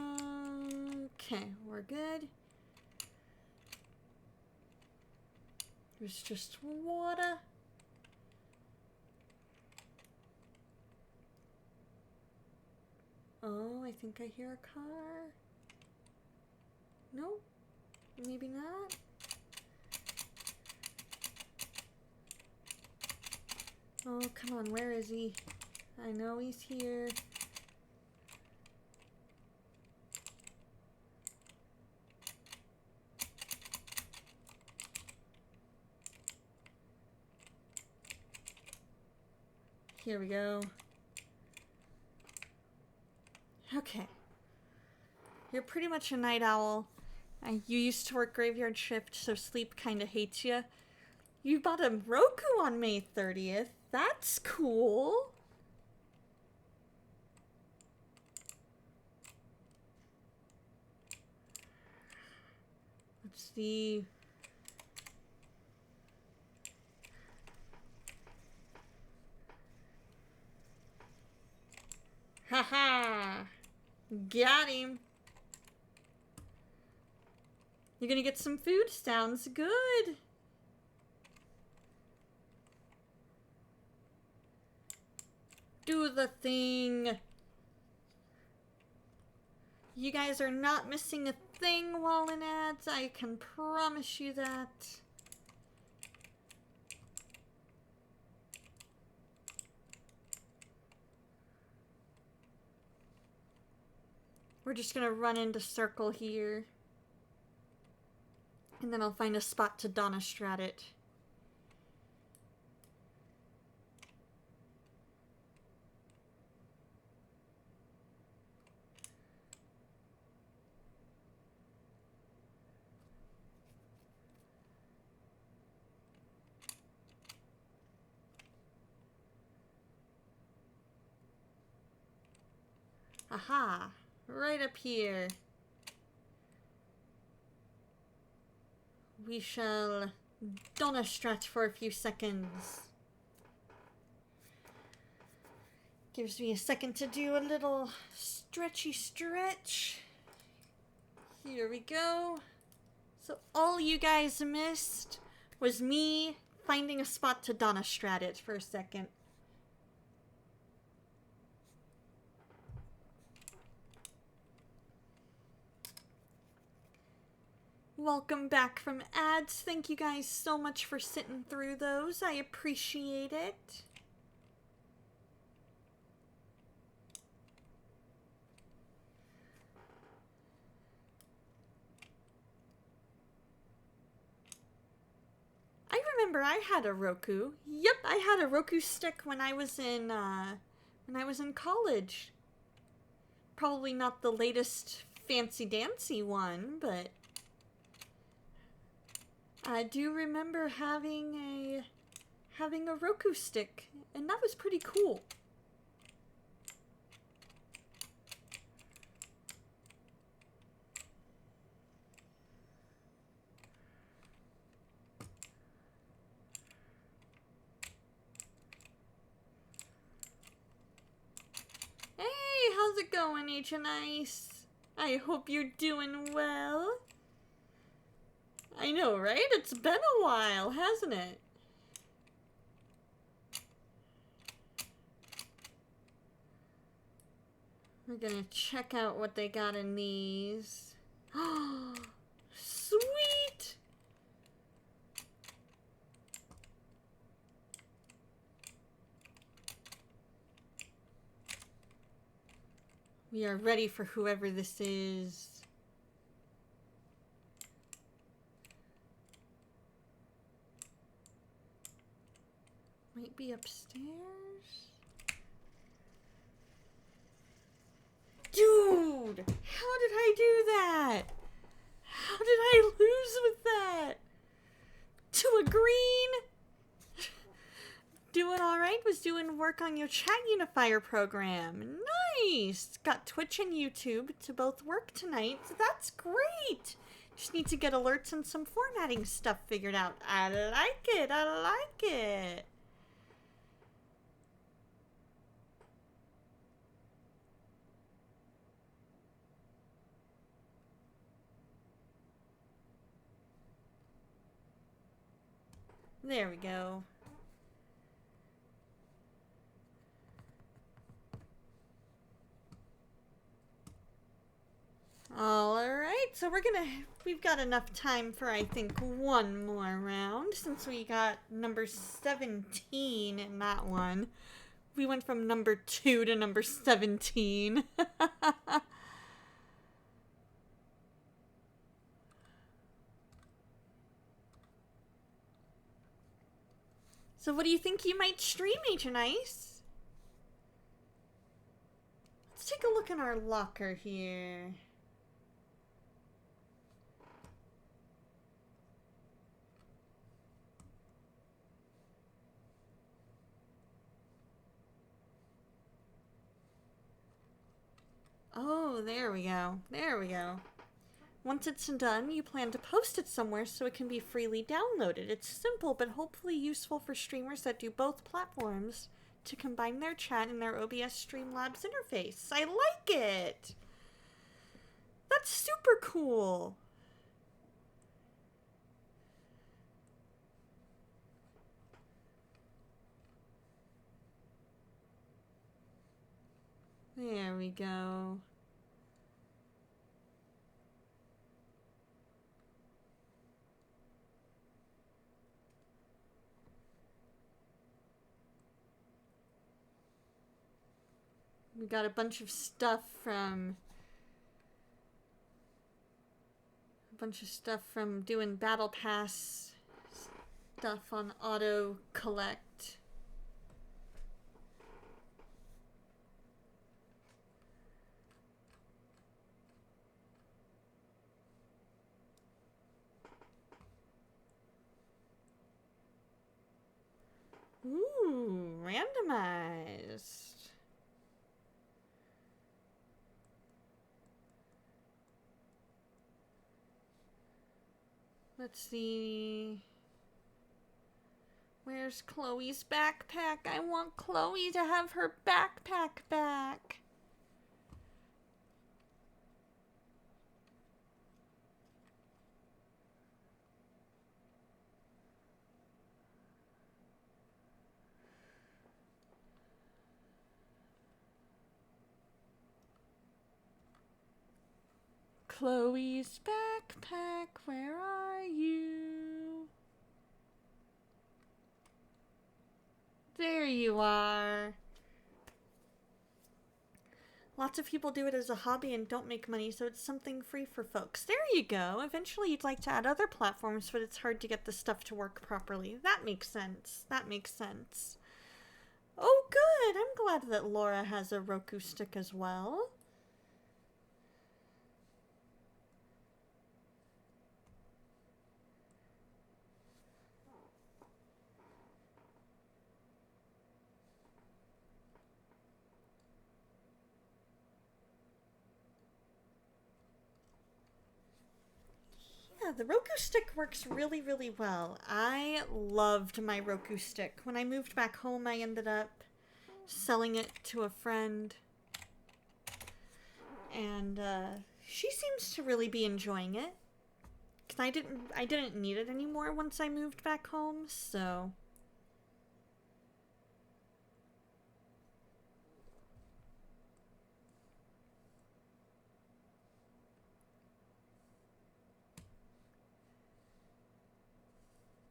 Okay, we're good. There's just water. Oh, I think I hear a car. No, maybe not. Oh, come on, where is he? I know he's here. Here we go. Okay. You're pretty much a night owl. You used to work graveyard shift, so sleep kinda hates you. You bought a Roku on May 30th. That's cool. Let's see. Haha! Got him! You're gonna get some food? Sounds good! Do the thing! You guys are not missing a thing while in ads, I can promise you that. We're just gonna run into circle here. And then I'll find a spot to Donna Strat it. Aha! Right up here. We shall Donna Strat for a few seconds. Gives me a second to do a little stretchy stretch. Here we go. So all you guys missed was me finding a spot to Donna Strat it for a second. Welcome back from ads. Thank you guys so much for sitting through those. I appreciate it. I remember I had a Roku. Yep, I had a Roku stick when I was in college. Probably not the latest fancy dancy one, but I do remember having a Roku stick, and that was pretty cool. Hey, how's it going, H and Ice? I hope you're doing well. I know, right? It's been a while, hasn't it? We're gonna check out what they got in these. Oh, sweet! We are ready for whoever this is. Might be upstairs. Dude! How did I do that? How did I lose with that? To a green? Doing alright, was doing work on your chat unifier program. Nice! Got Twitch and YouTube to both work tonight, so that's great! Just need to get alerts and some formatting stuff figured out. I like it, I like it. There we go. Alright, so we've got enough time for, I think, one more round, since we got number 17 in that one. We went from number 2 to number 17. So what do you think you might stream, Agent Ice? Let's take a look in our locker here. Oh, there we go. There we go. Once it's done, you plan to post it somewhere so it can be freely downloaded. It's simple, but hopefully useful for streamers that do both platforms to combine their chat and their OBS Streamlabs interface. I like it! That's super cool! There we go. We got a bunch of stuff from doing battle pass stuff on auto collect. Ooh, randomized. Let's see. Where's Chloe's backpack? I want Chloe to have her backpack back. Chloe's backpack, where are you? There you are. Lots of people do it as a hobby and don't make money, so it's something free for folks. There you go. Eventually you'd like to add other platforms, but it's hard to get the stuff to work properly. That makes sense. That makes sense. Oh, good. I'm glad that Laura has a Roku stick as well. Yeah, the Roku stick works really, really well. I loved my Roku stick. When I moved back home, I ended up selling it to a friend. And she seems to really be enjoying it. 'Cause I didn't need it anymore once I moved back home, so...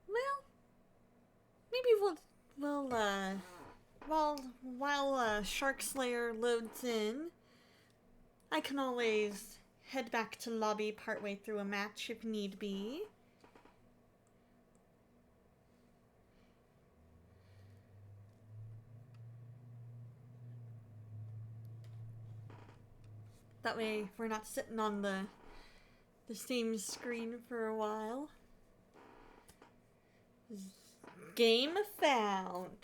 Well, maybe while Shark Slayer loads in, I can always head back to lobby partway through a match if need be. That way we're not sitting on the same screen for a while. Game found.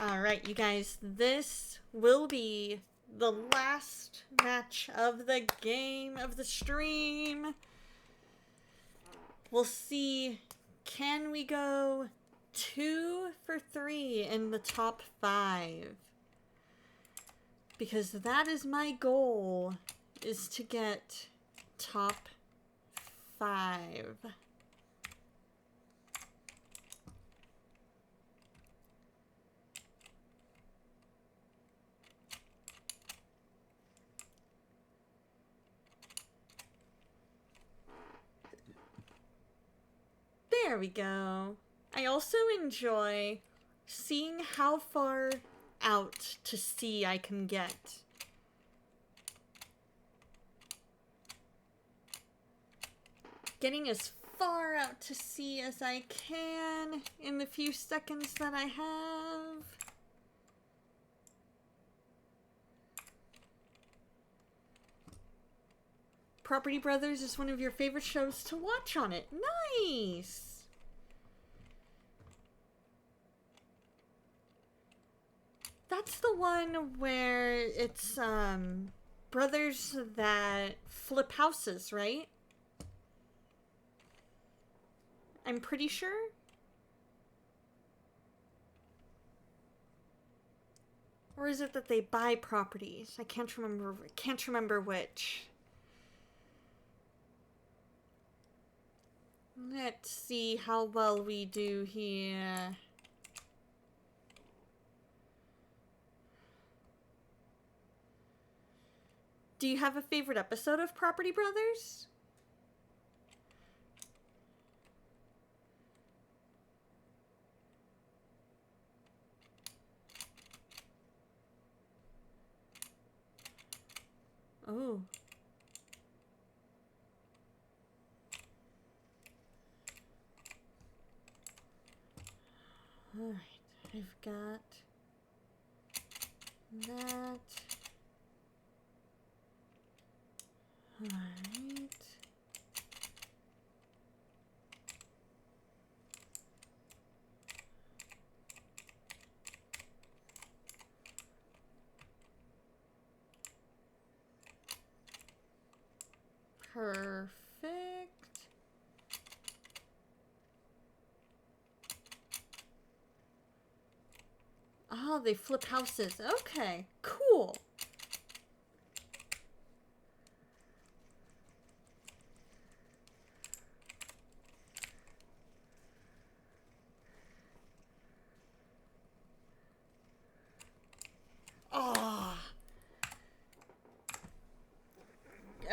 Alright, you guys, this will be the last match of the game, of the stream. We'll see, can we go 2 for 3 in the top 5? Because that is my goal, is to get top 5. There we go. I also enjoy seeing how far out to sea I can get. Getting as far out to sea as I can in the few seconds that I have. Property Brothers is one of your favorite shows to watch on it. Nice! That's the one where it's, brothers that flip houses, right? I'm pretty sure. Or is it that they buy properties? I can't remember which. Let's see how well we do here. Do you have a favorite episode of Property Brothers? Oh. Alright, I've got that. Alright. Perfect. Oh, they flip houses. Okay, cool. Oh.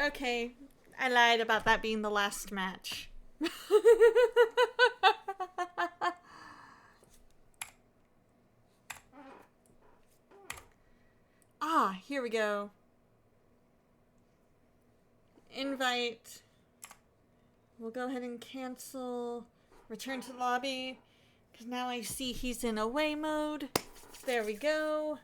Okay, I lied about that being the last match. Ah, here we go. Invite. We'll go ahead and cancel. Return to lobby. Because now I see he's in away mode. There we go.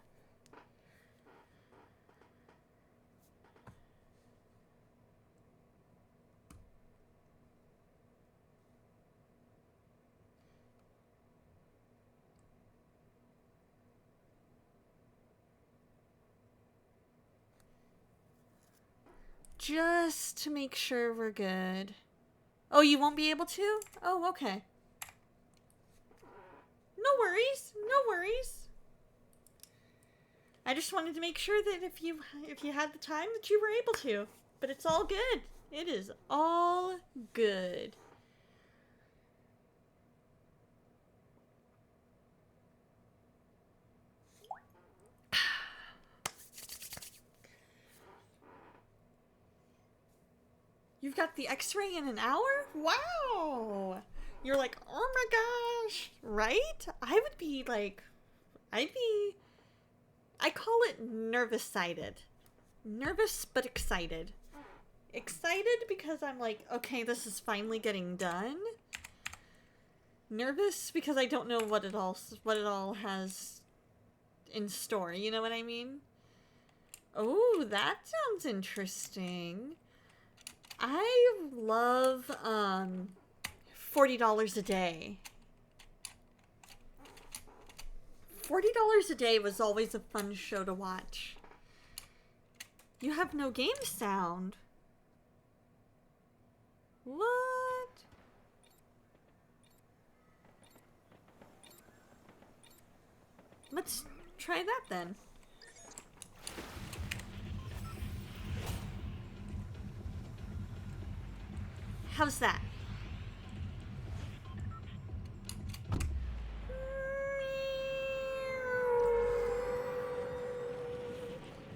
Just to make sure we're good. Oh, you won't be able to? Oh, okay. No worries. No worries. I just wanted to make sure that if you had the time that you were able to. But it's all good. It is all good. You've got the x-ray in an hour? Wow! You're like, oh my gosh, right? I would be like, I call it nervous-sighted. Nervous but excited. Excited because I'm like, okay, this is finally getting done. Nervous because I don't know what it all has in store, you know what I mean? Oh, that sounds interesting. I love $40 a day. $40 a day was always a fun show to watch. You have no game sound. What? Let's try that then. How's that?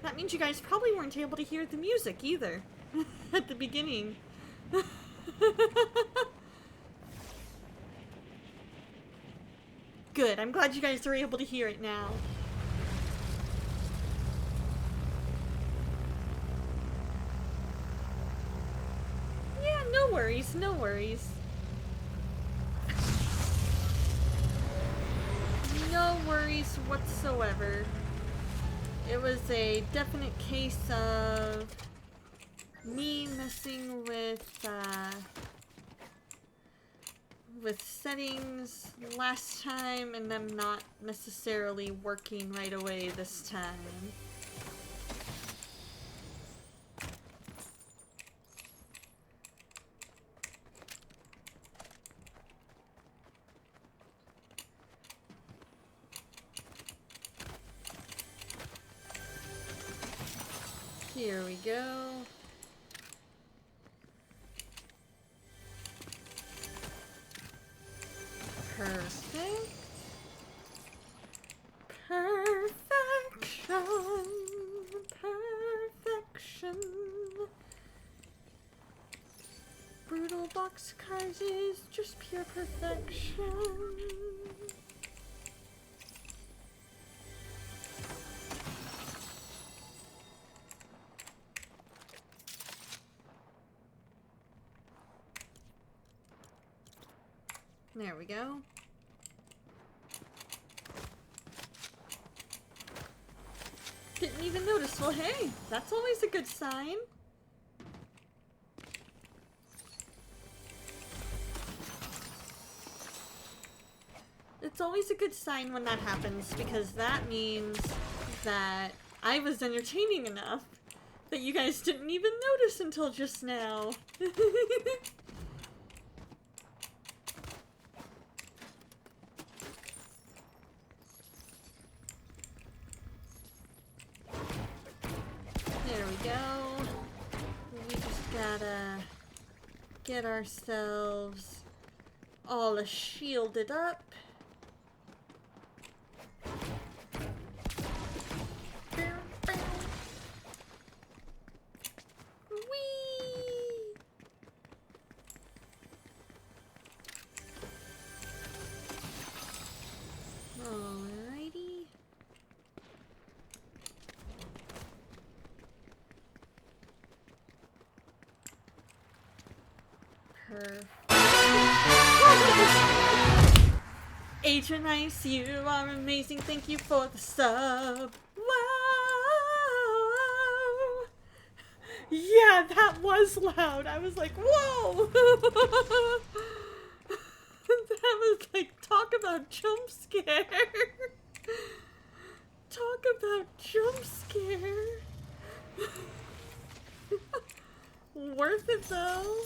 That means you guys probably weren't able to hear the music either at the beginning. Good, I'm glad you guys are able to hear it now. Yeah, no worries, no worries. No worries whatsoever. It was a definite case of me messing with settings last time and them not necessarily working right away this time. Here we go. Perfect. Perfection. Perfection. Brutal boxcars is just pure perfection. There we go. Didn't even notice. Well, hey, that's always a good sign. It's always a good sign when that happens, because that means that I was entertaining enough that you guys didn't even notice until just now. There we go. We just gotta get ourselves all shielded up. Whee! Alrighty. Agent Ice, you are amazing. Thank you for the sub. Wow! Yeah, that was loud. I was like, whoa! That was like, talk about jump scare. Talk about jump scare. Worth it though.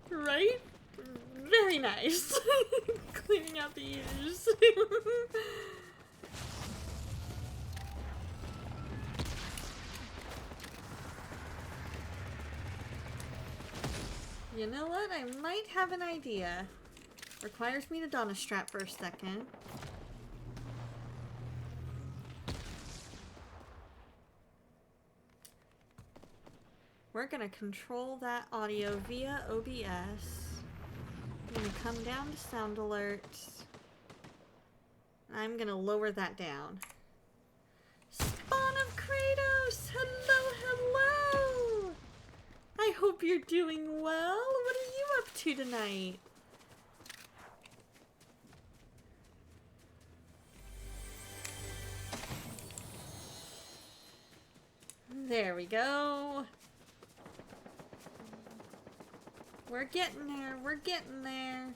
Right? Very nice. Cleaning out the ears. You know what? I might have an idea. Requires me to don a strap for a second. We're gonna control that audio via OBS. gonna come down to sound alerts. I'm gonna lower that down. Spawn of Kratos! Hello, hello! I hope you're doing well. What are you up to tonight? There we go. We're getting there. We're getting there.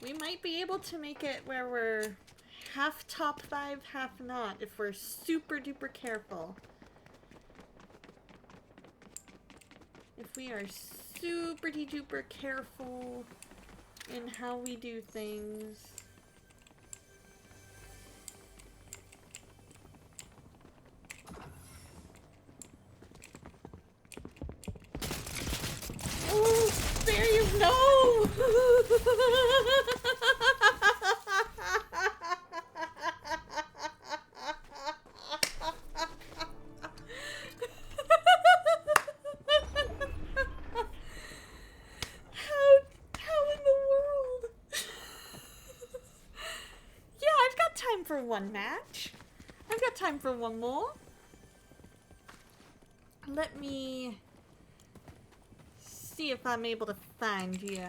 We might be able to make it where we're half top 5, half not, if we're super duper careful. If we are super duper careful in how we do things. Oh, there you go! How in the world? Yeah, I've got time for one match. I've got time for one more. Let me see if I'm able to find ya.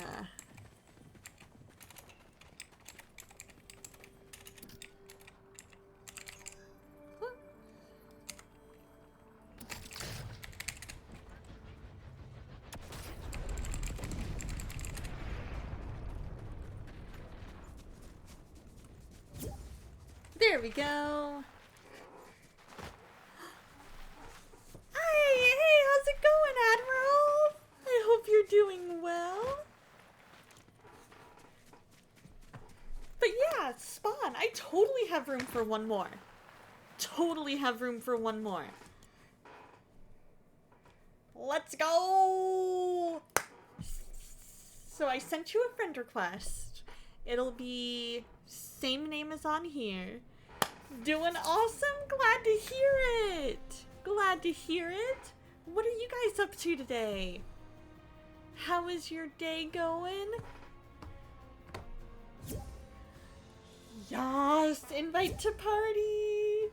There we go. Hey, how's it going, Admiral? I hope you're doing well. But yeah, Spawn, I totally have room for one more. Totally have room for one more. Let's go! So I sent you a friend request. It'll be same name as on here. Doing awesome. Glad to hear it. Glad to hear it. What are you guys up to today? How is your day going? Yes, invite to party.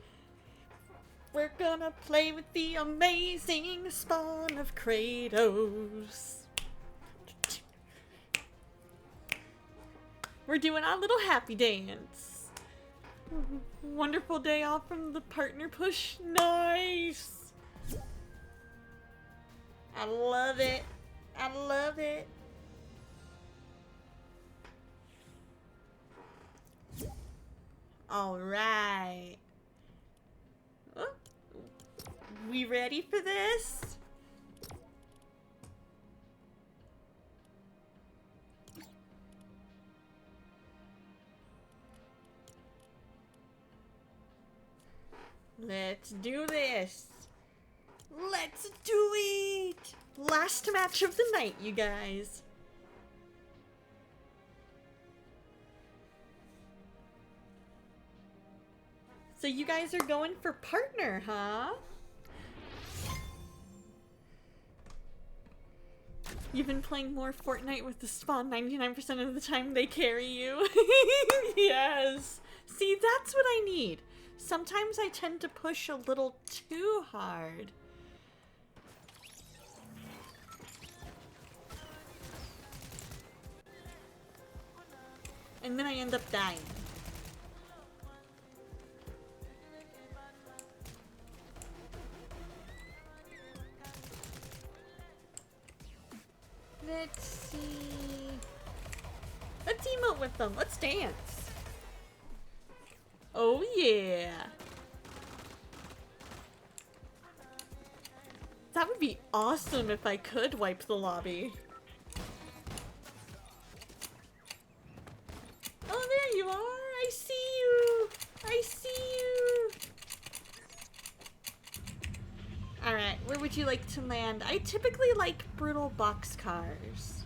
We're gonna play with the amazing Spawn of Kratos. We're doing our little happy dance. Wonderful day off from the partner push. Nice. I love it. I love it. All right. Oh, we ready for this? Let's do this. Let's do it. Last match of the night, you guys. So you guys are going for partner, huh? You've been playing more Fortnite with the Spawn 99% of the time they carry you. Yes. See, that's what I need. Sometimes I tend to push a little too hard. And then I end up dying. Let's see. Let's emote with them. Let's dance. Oh yeah. That would be awesome if I could wipe the lobby. Oh, there you are. I see you. I see you. Alright, where would you like to land? I typically like brutal boxcars.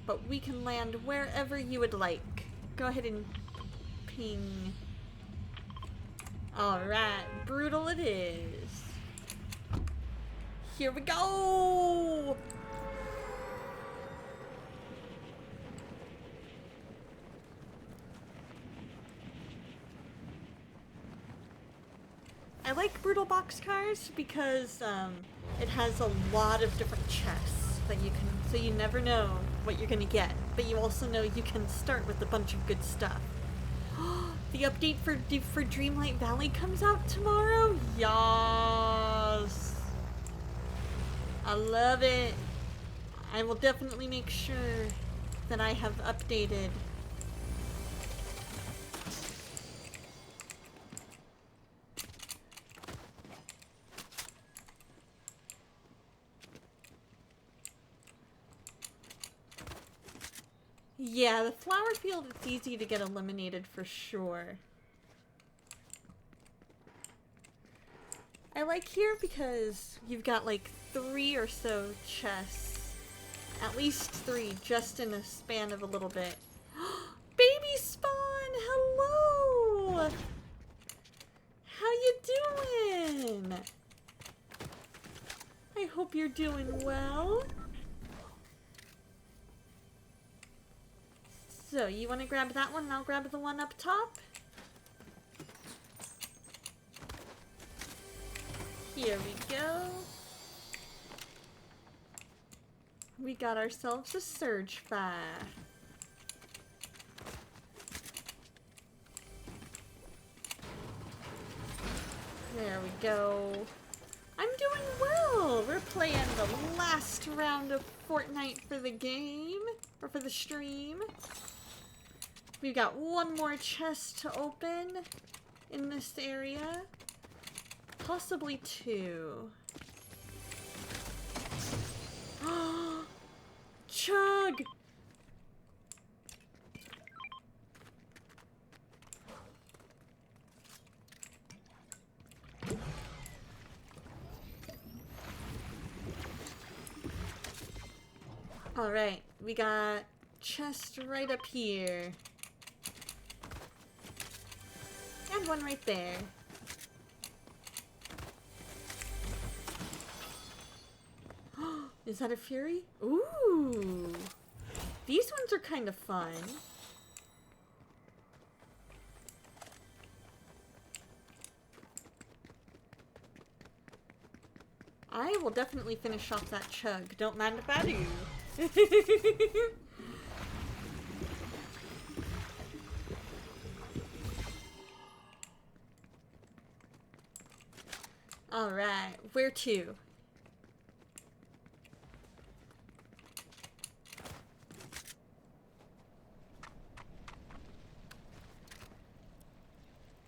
But we can land wherever you would like. Go ahead and ping. Alright, brutal it is. Here we go! I like Brutal Boxcars because it has a lot of different chests that you can, so you never know what you're gonna get, but you also know you can start with a bunch of good stuff. The update for Dreamlight Valley comes out tomorrow? Yas! I love it! I will definitely make sure that I have updated. Yeah, the flower field, it's easy to get eliminated for sure. I like here because you've got like 3 or so chests. At least 3, just in a span of a little bit. Baby Spawn! Hello! How you doing? I hope you're doing well. So, you want to grab that one and I'll grab the one up top? Here we go. We got ourselves a Surge Fire. There we go. I'm doing well! We're playing the last round of Fortnite for the game, or for the stream. We've got one more chest to open in this area. Possibly 2. Chug! Alright, we got chest right up here. And one right there. Is that a Fury? Ooh! These ones are kind of fun. I will definitely finish off that chug. Don't mind if I do. Alright, where to?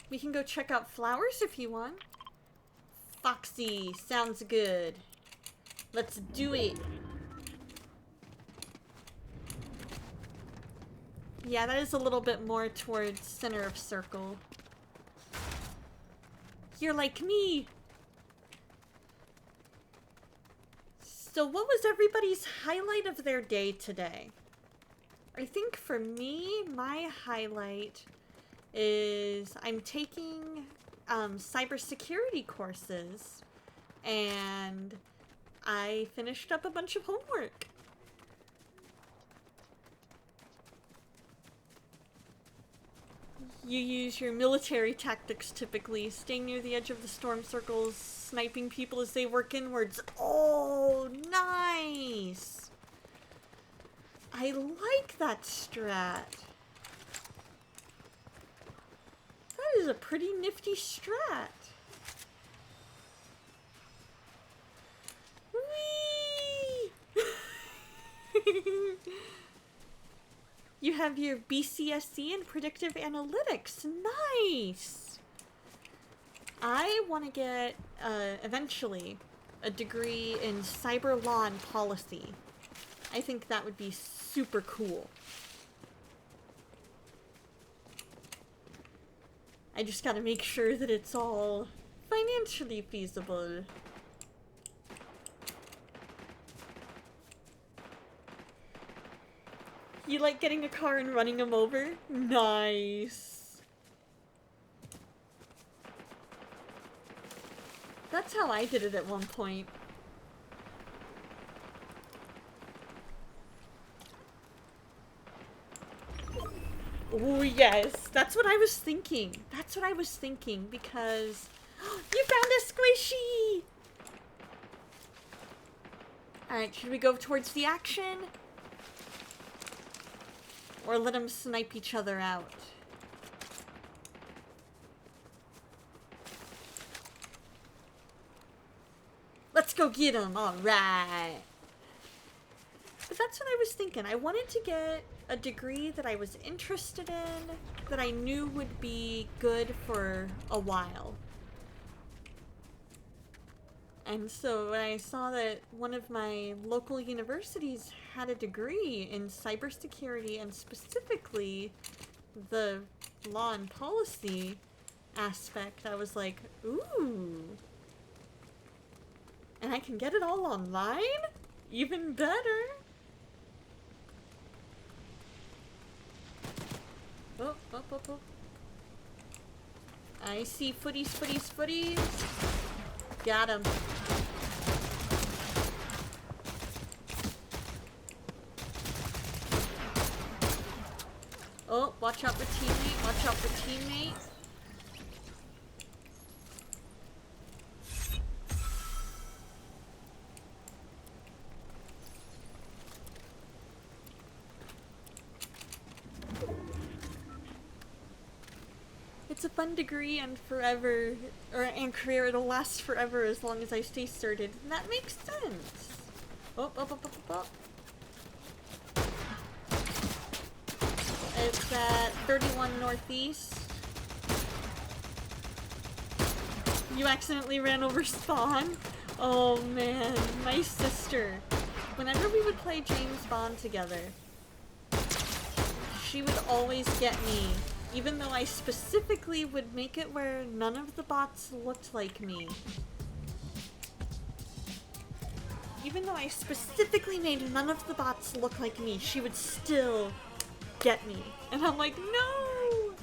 We can go check out flowers if you want. Foxy, sounds good. Let's do it. Yeah, that is a little bit more towards center of circle. You're like me. So what was everybody's highlight of their day today? I think for me, my highlight is I'm taking cybersecurity courses, and I finished up a bunch of homework. You use your military tactics typically, staying near the edge of the storm circles, sniping people as they work inwards. Oh, nice! I like that strat. That is a pretty nifty strat. Whee! You have your BCSC and predictive analytics. Nice! I want to get, eventually, a degree in cyber law and policy. I think that would be super cool. I just gotta make sure that it's all financially feasible. You like getting a car and running them over? Nice. That's how I did it at one point. Oh, yes. That's what I was thinking. That's what I was thinking, because... You found a squishy! Alright, should we go towards the action? Or let them snipe each other out? Let's go get them! Alright! But that's what I was thinking. I wanted to get a degree that I was interested in, that I knew would be good for a while. And so when I saw that one of my local universities had a degree in cybersecurity and specifically the law and policy aspect, I was like, ooh. And I can get it all online? Even better. Oh, oh, oh, oh. I see footies, footies, footies. Got him. Oh, watch out for teammate, watch out for teammate. It's a fun degree and forever, and career. It'll last forever as long as I stay certed. And that makes sense. Oh, oh, oh, oh, oh, oh. It's at 31 Northeast. You accidentally ran over spawn? Oh man, my sister. Whenever we would play James Bond together, she would always get me. Even though I specifically would make it where none of the bots looked like me. Even though I specifically made none of the bots look like me, she would still get me. And I'm like, no!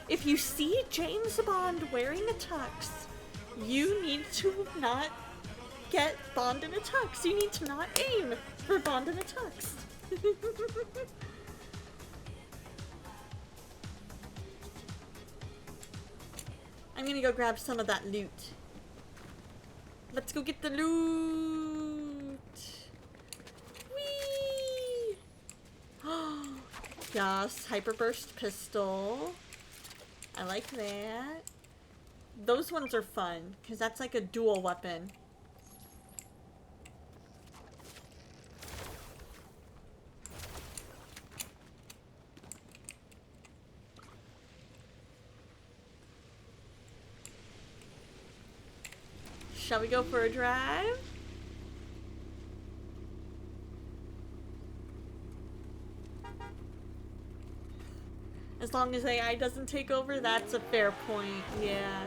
If you see James Bond wearing a tux, you need to not get Bond in a tux. You need to not aim for Bond in a tux. I'm gonna go grab some of that loot. Let's go get the loot! Whee! Yes, hyperburst pistol. I like that. Those ones are fun, because that's like a dual weapon. Shall we go for a drive? As long as AI doesn't take over, that's a fair point, yeah.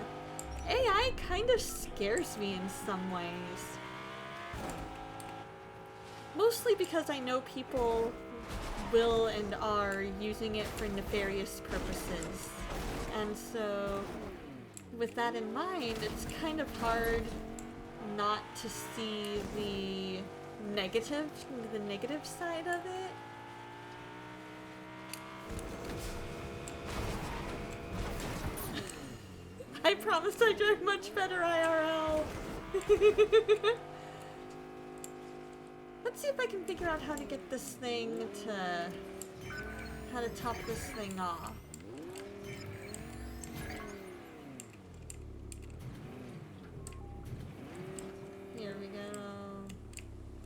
AI kind of scares me in some ways. Mostly because I know people will and are using it for nefarious purposes. And so, with that in mind, it's kind of hard not to see the negative side of it. I promise I drive much better IRL. Let's see if I can figure out how to get this thing to... how to top this thing off. Here we go.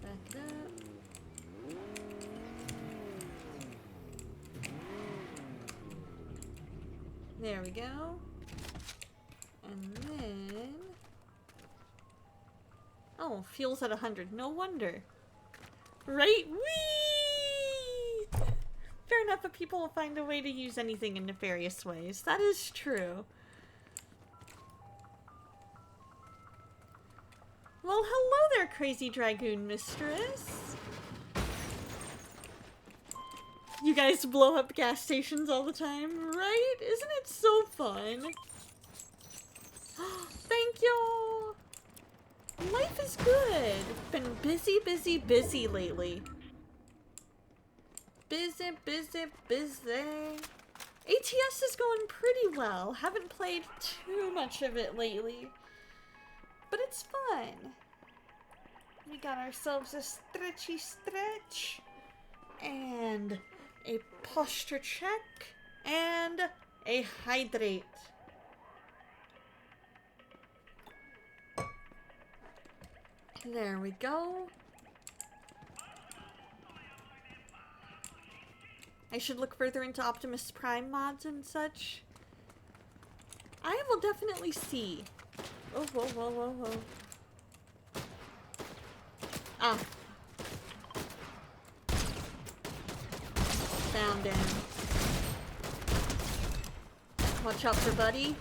Back it up. There we go. And then... oh, fuel's at 100. No wonder. Right? Whee! Fair enough, but people will find a way to use anything in nefarious ways. That is true. Well, hello there, crazy dragoon mistress. You guys blow up gas stations all the time, right? Isn't it so fun? Thank you! Life is good. Been busy, busy, busy lately. Busy, busy, busy. ATS is going pretty well. Haven't played too much of it lately, but it's fun. We got ourselves a stretchy stretch, and a posture check, and a hydrate. There we go. I should look further into Optimus Prime mods and such. I will definitely see. Oh, whoa, whoa, whoa, whoa. Ah. Found him. Watch out for Buddy.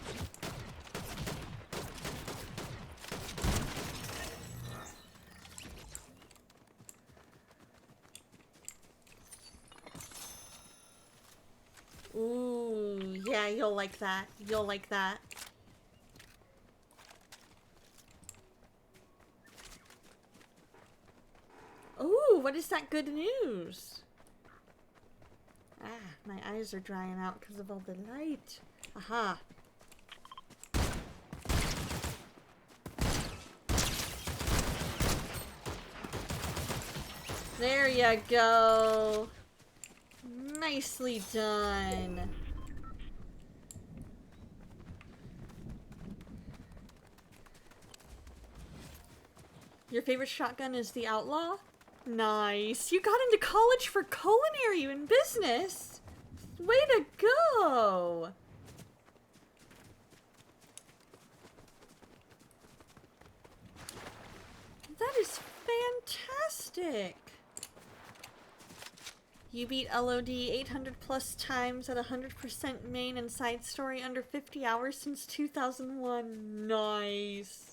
Ooh, yeah, you'll like that. You'll like that. Ooh, what is that good news? Ah, my eyes are drying out because of all the light. Aha. There you go. Nicely done. Your favorite shotgun is the Outlaw? Nice. You got into college for culinary and business. Way to go. That is fantastic. You beat LOD 800 plus times at 100% main and side story under 50 hours since 2001. Nice.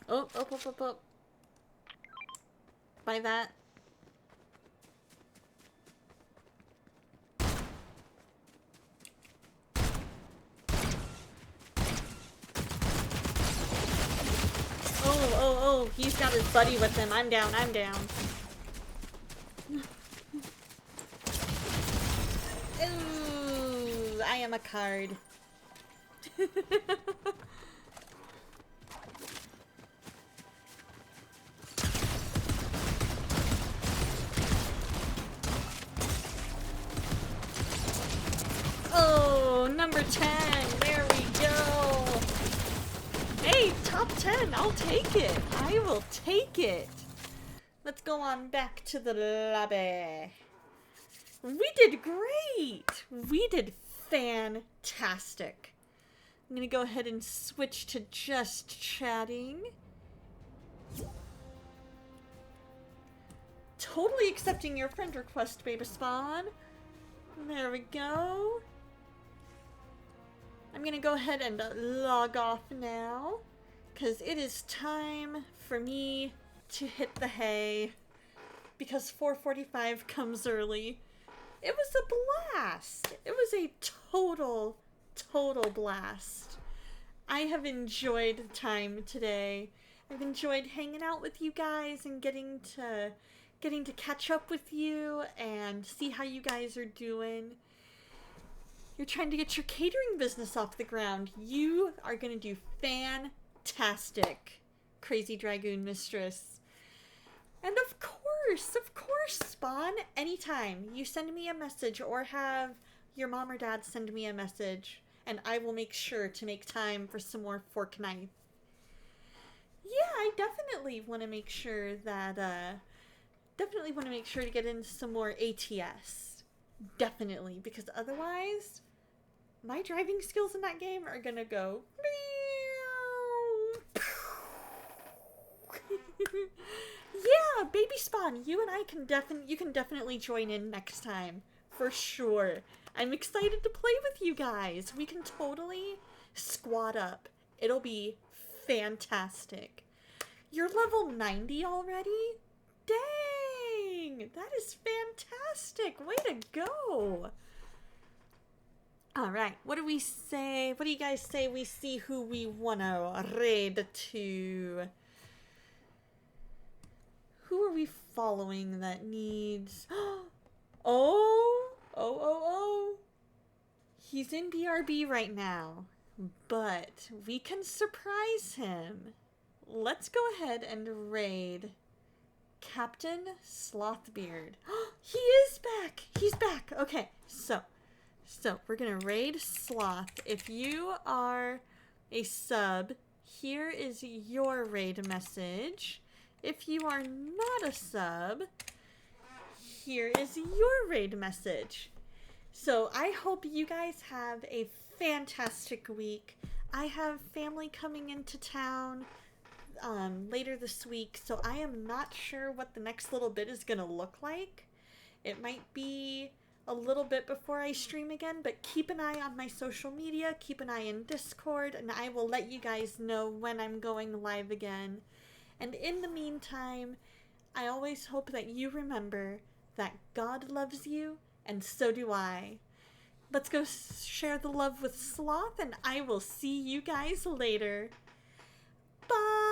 Oh, up. Buy that. Oh, he's got his buddy with him. I'm down. Ooh, I am a card. Oh, number 10. There we go. Hey, top 10. I'll take it. I will take it. Let's go on back to the lobby. We did great. We did fantastic. I'm going to go ahead and switch to just chatting. Totally accepting your friend request, Baby Spawn. There we go. I'm gonna go ahead and log off now, because it is time for me to hit the hay, because 4:45 comes early. It was a blast. It was a total blast. I have enjoyed the time today. I've enjoyed hanging out with you guys and getting to catch up with you and see how you guys are doing. You're trying to get your catering business off the ground. You are going to do fantastic, Crazy Dragoon Mistress. And of course, Spawn, anytime you send me a message or have your mom or dad send me a message, and I will make sure to make time for some more fork knife. Yeah, I definitely want to make sure that, to get into some more ATS. Definitely, because otherwise, my driving skills in that game are gonna go. Yeah, Baby Spawn, you and I can definitely join in next time, for sure. I'm excited to play with you guys. We can totally squad up. It'll be fantastic. You're level 90 already? Dang! That is fantastic! Way to go! All right, what do we say? What do you guys say we see who we want to raid to? Who are we following that needs... Oh. He's in BRB right now, but we can surprise him. Let's go ahead and raid Captain Slothbeard. He is back! He's back! Okay, so we're gonna raid Sloth. If you are a sub, here is your raid message. If you are not a sub, here is your raid message. So I hope you guys have a fantastic week. I have family coming into town later this week, so I am not sure what the next little bit is gonna look like. It might be a little bit before I stream again, but keep an eye on my social media, keep an eye in Discord, and I will let you guys know when I'm going live again. And in the meantime, I always hope that you remember that God loves you, and so do I. Let's go share the love with Sloth, and I will see you guys later. Bye!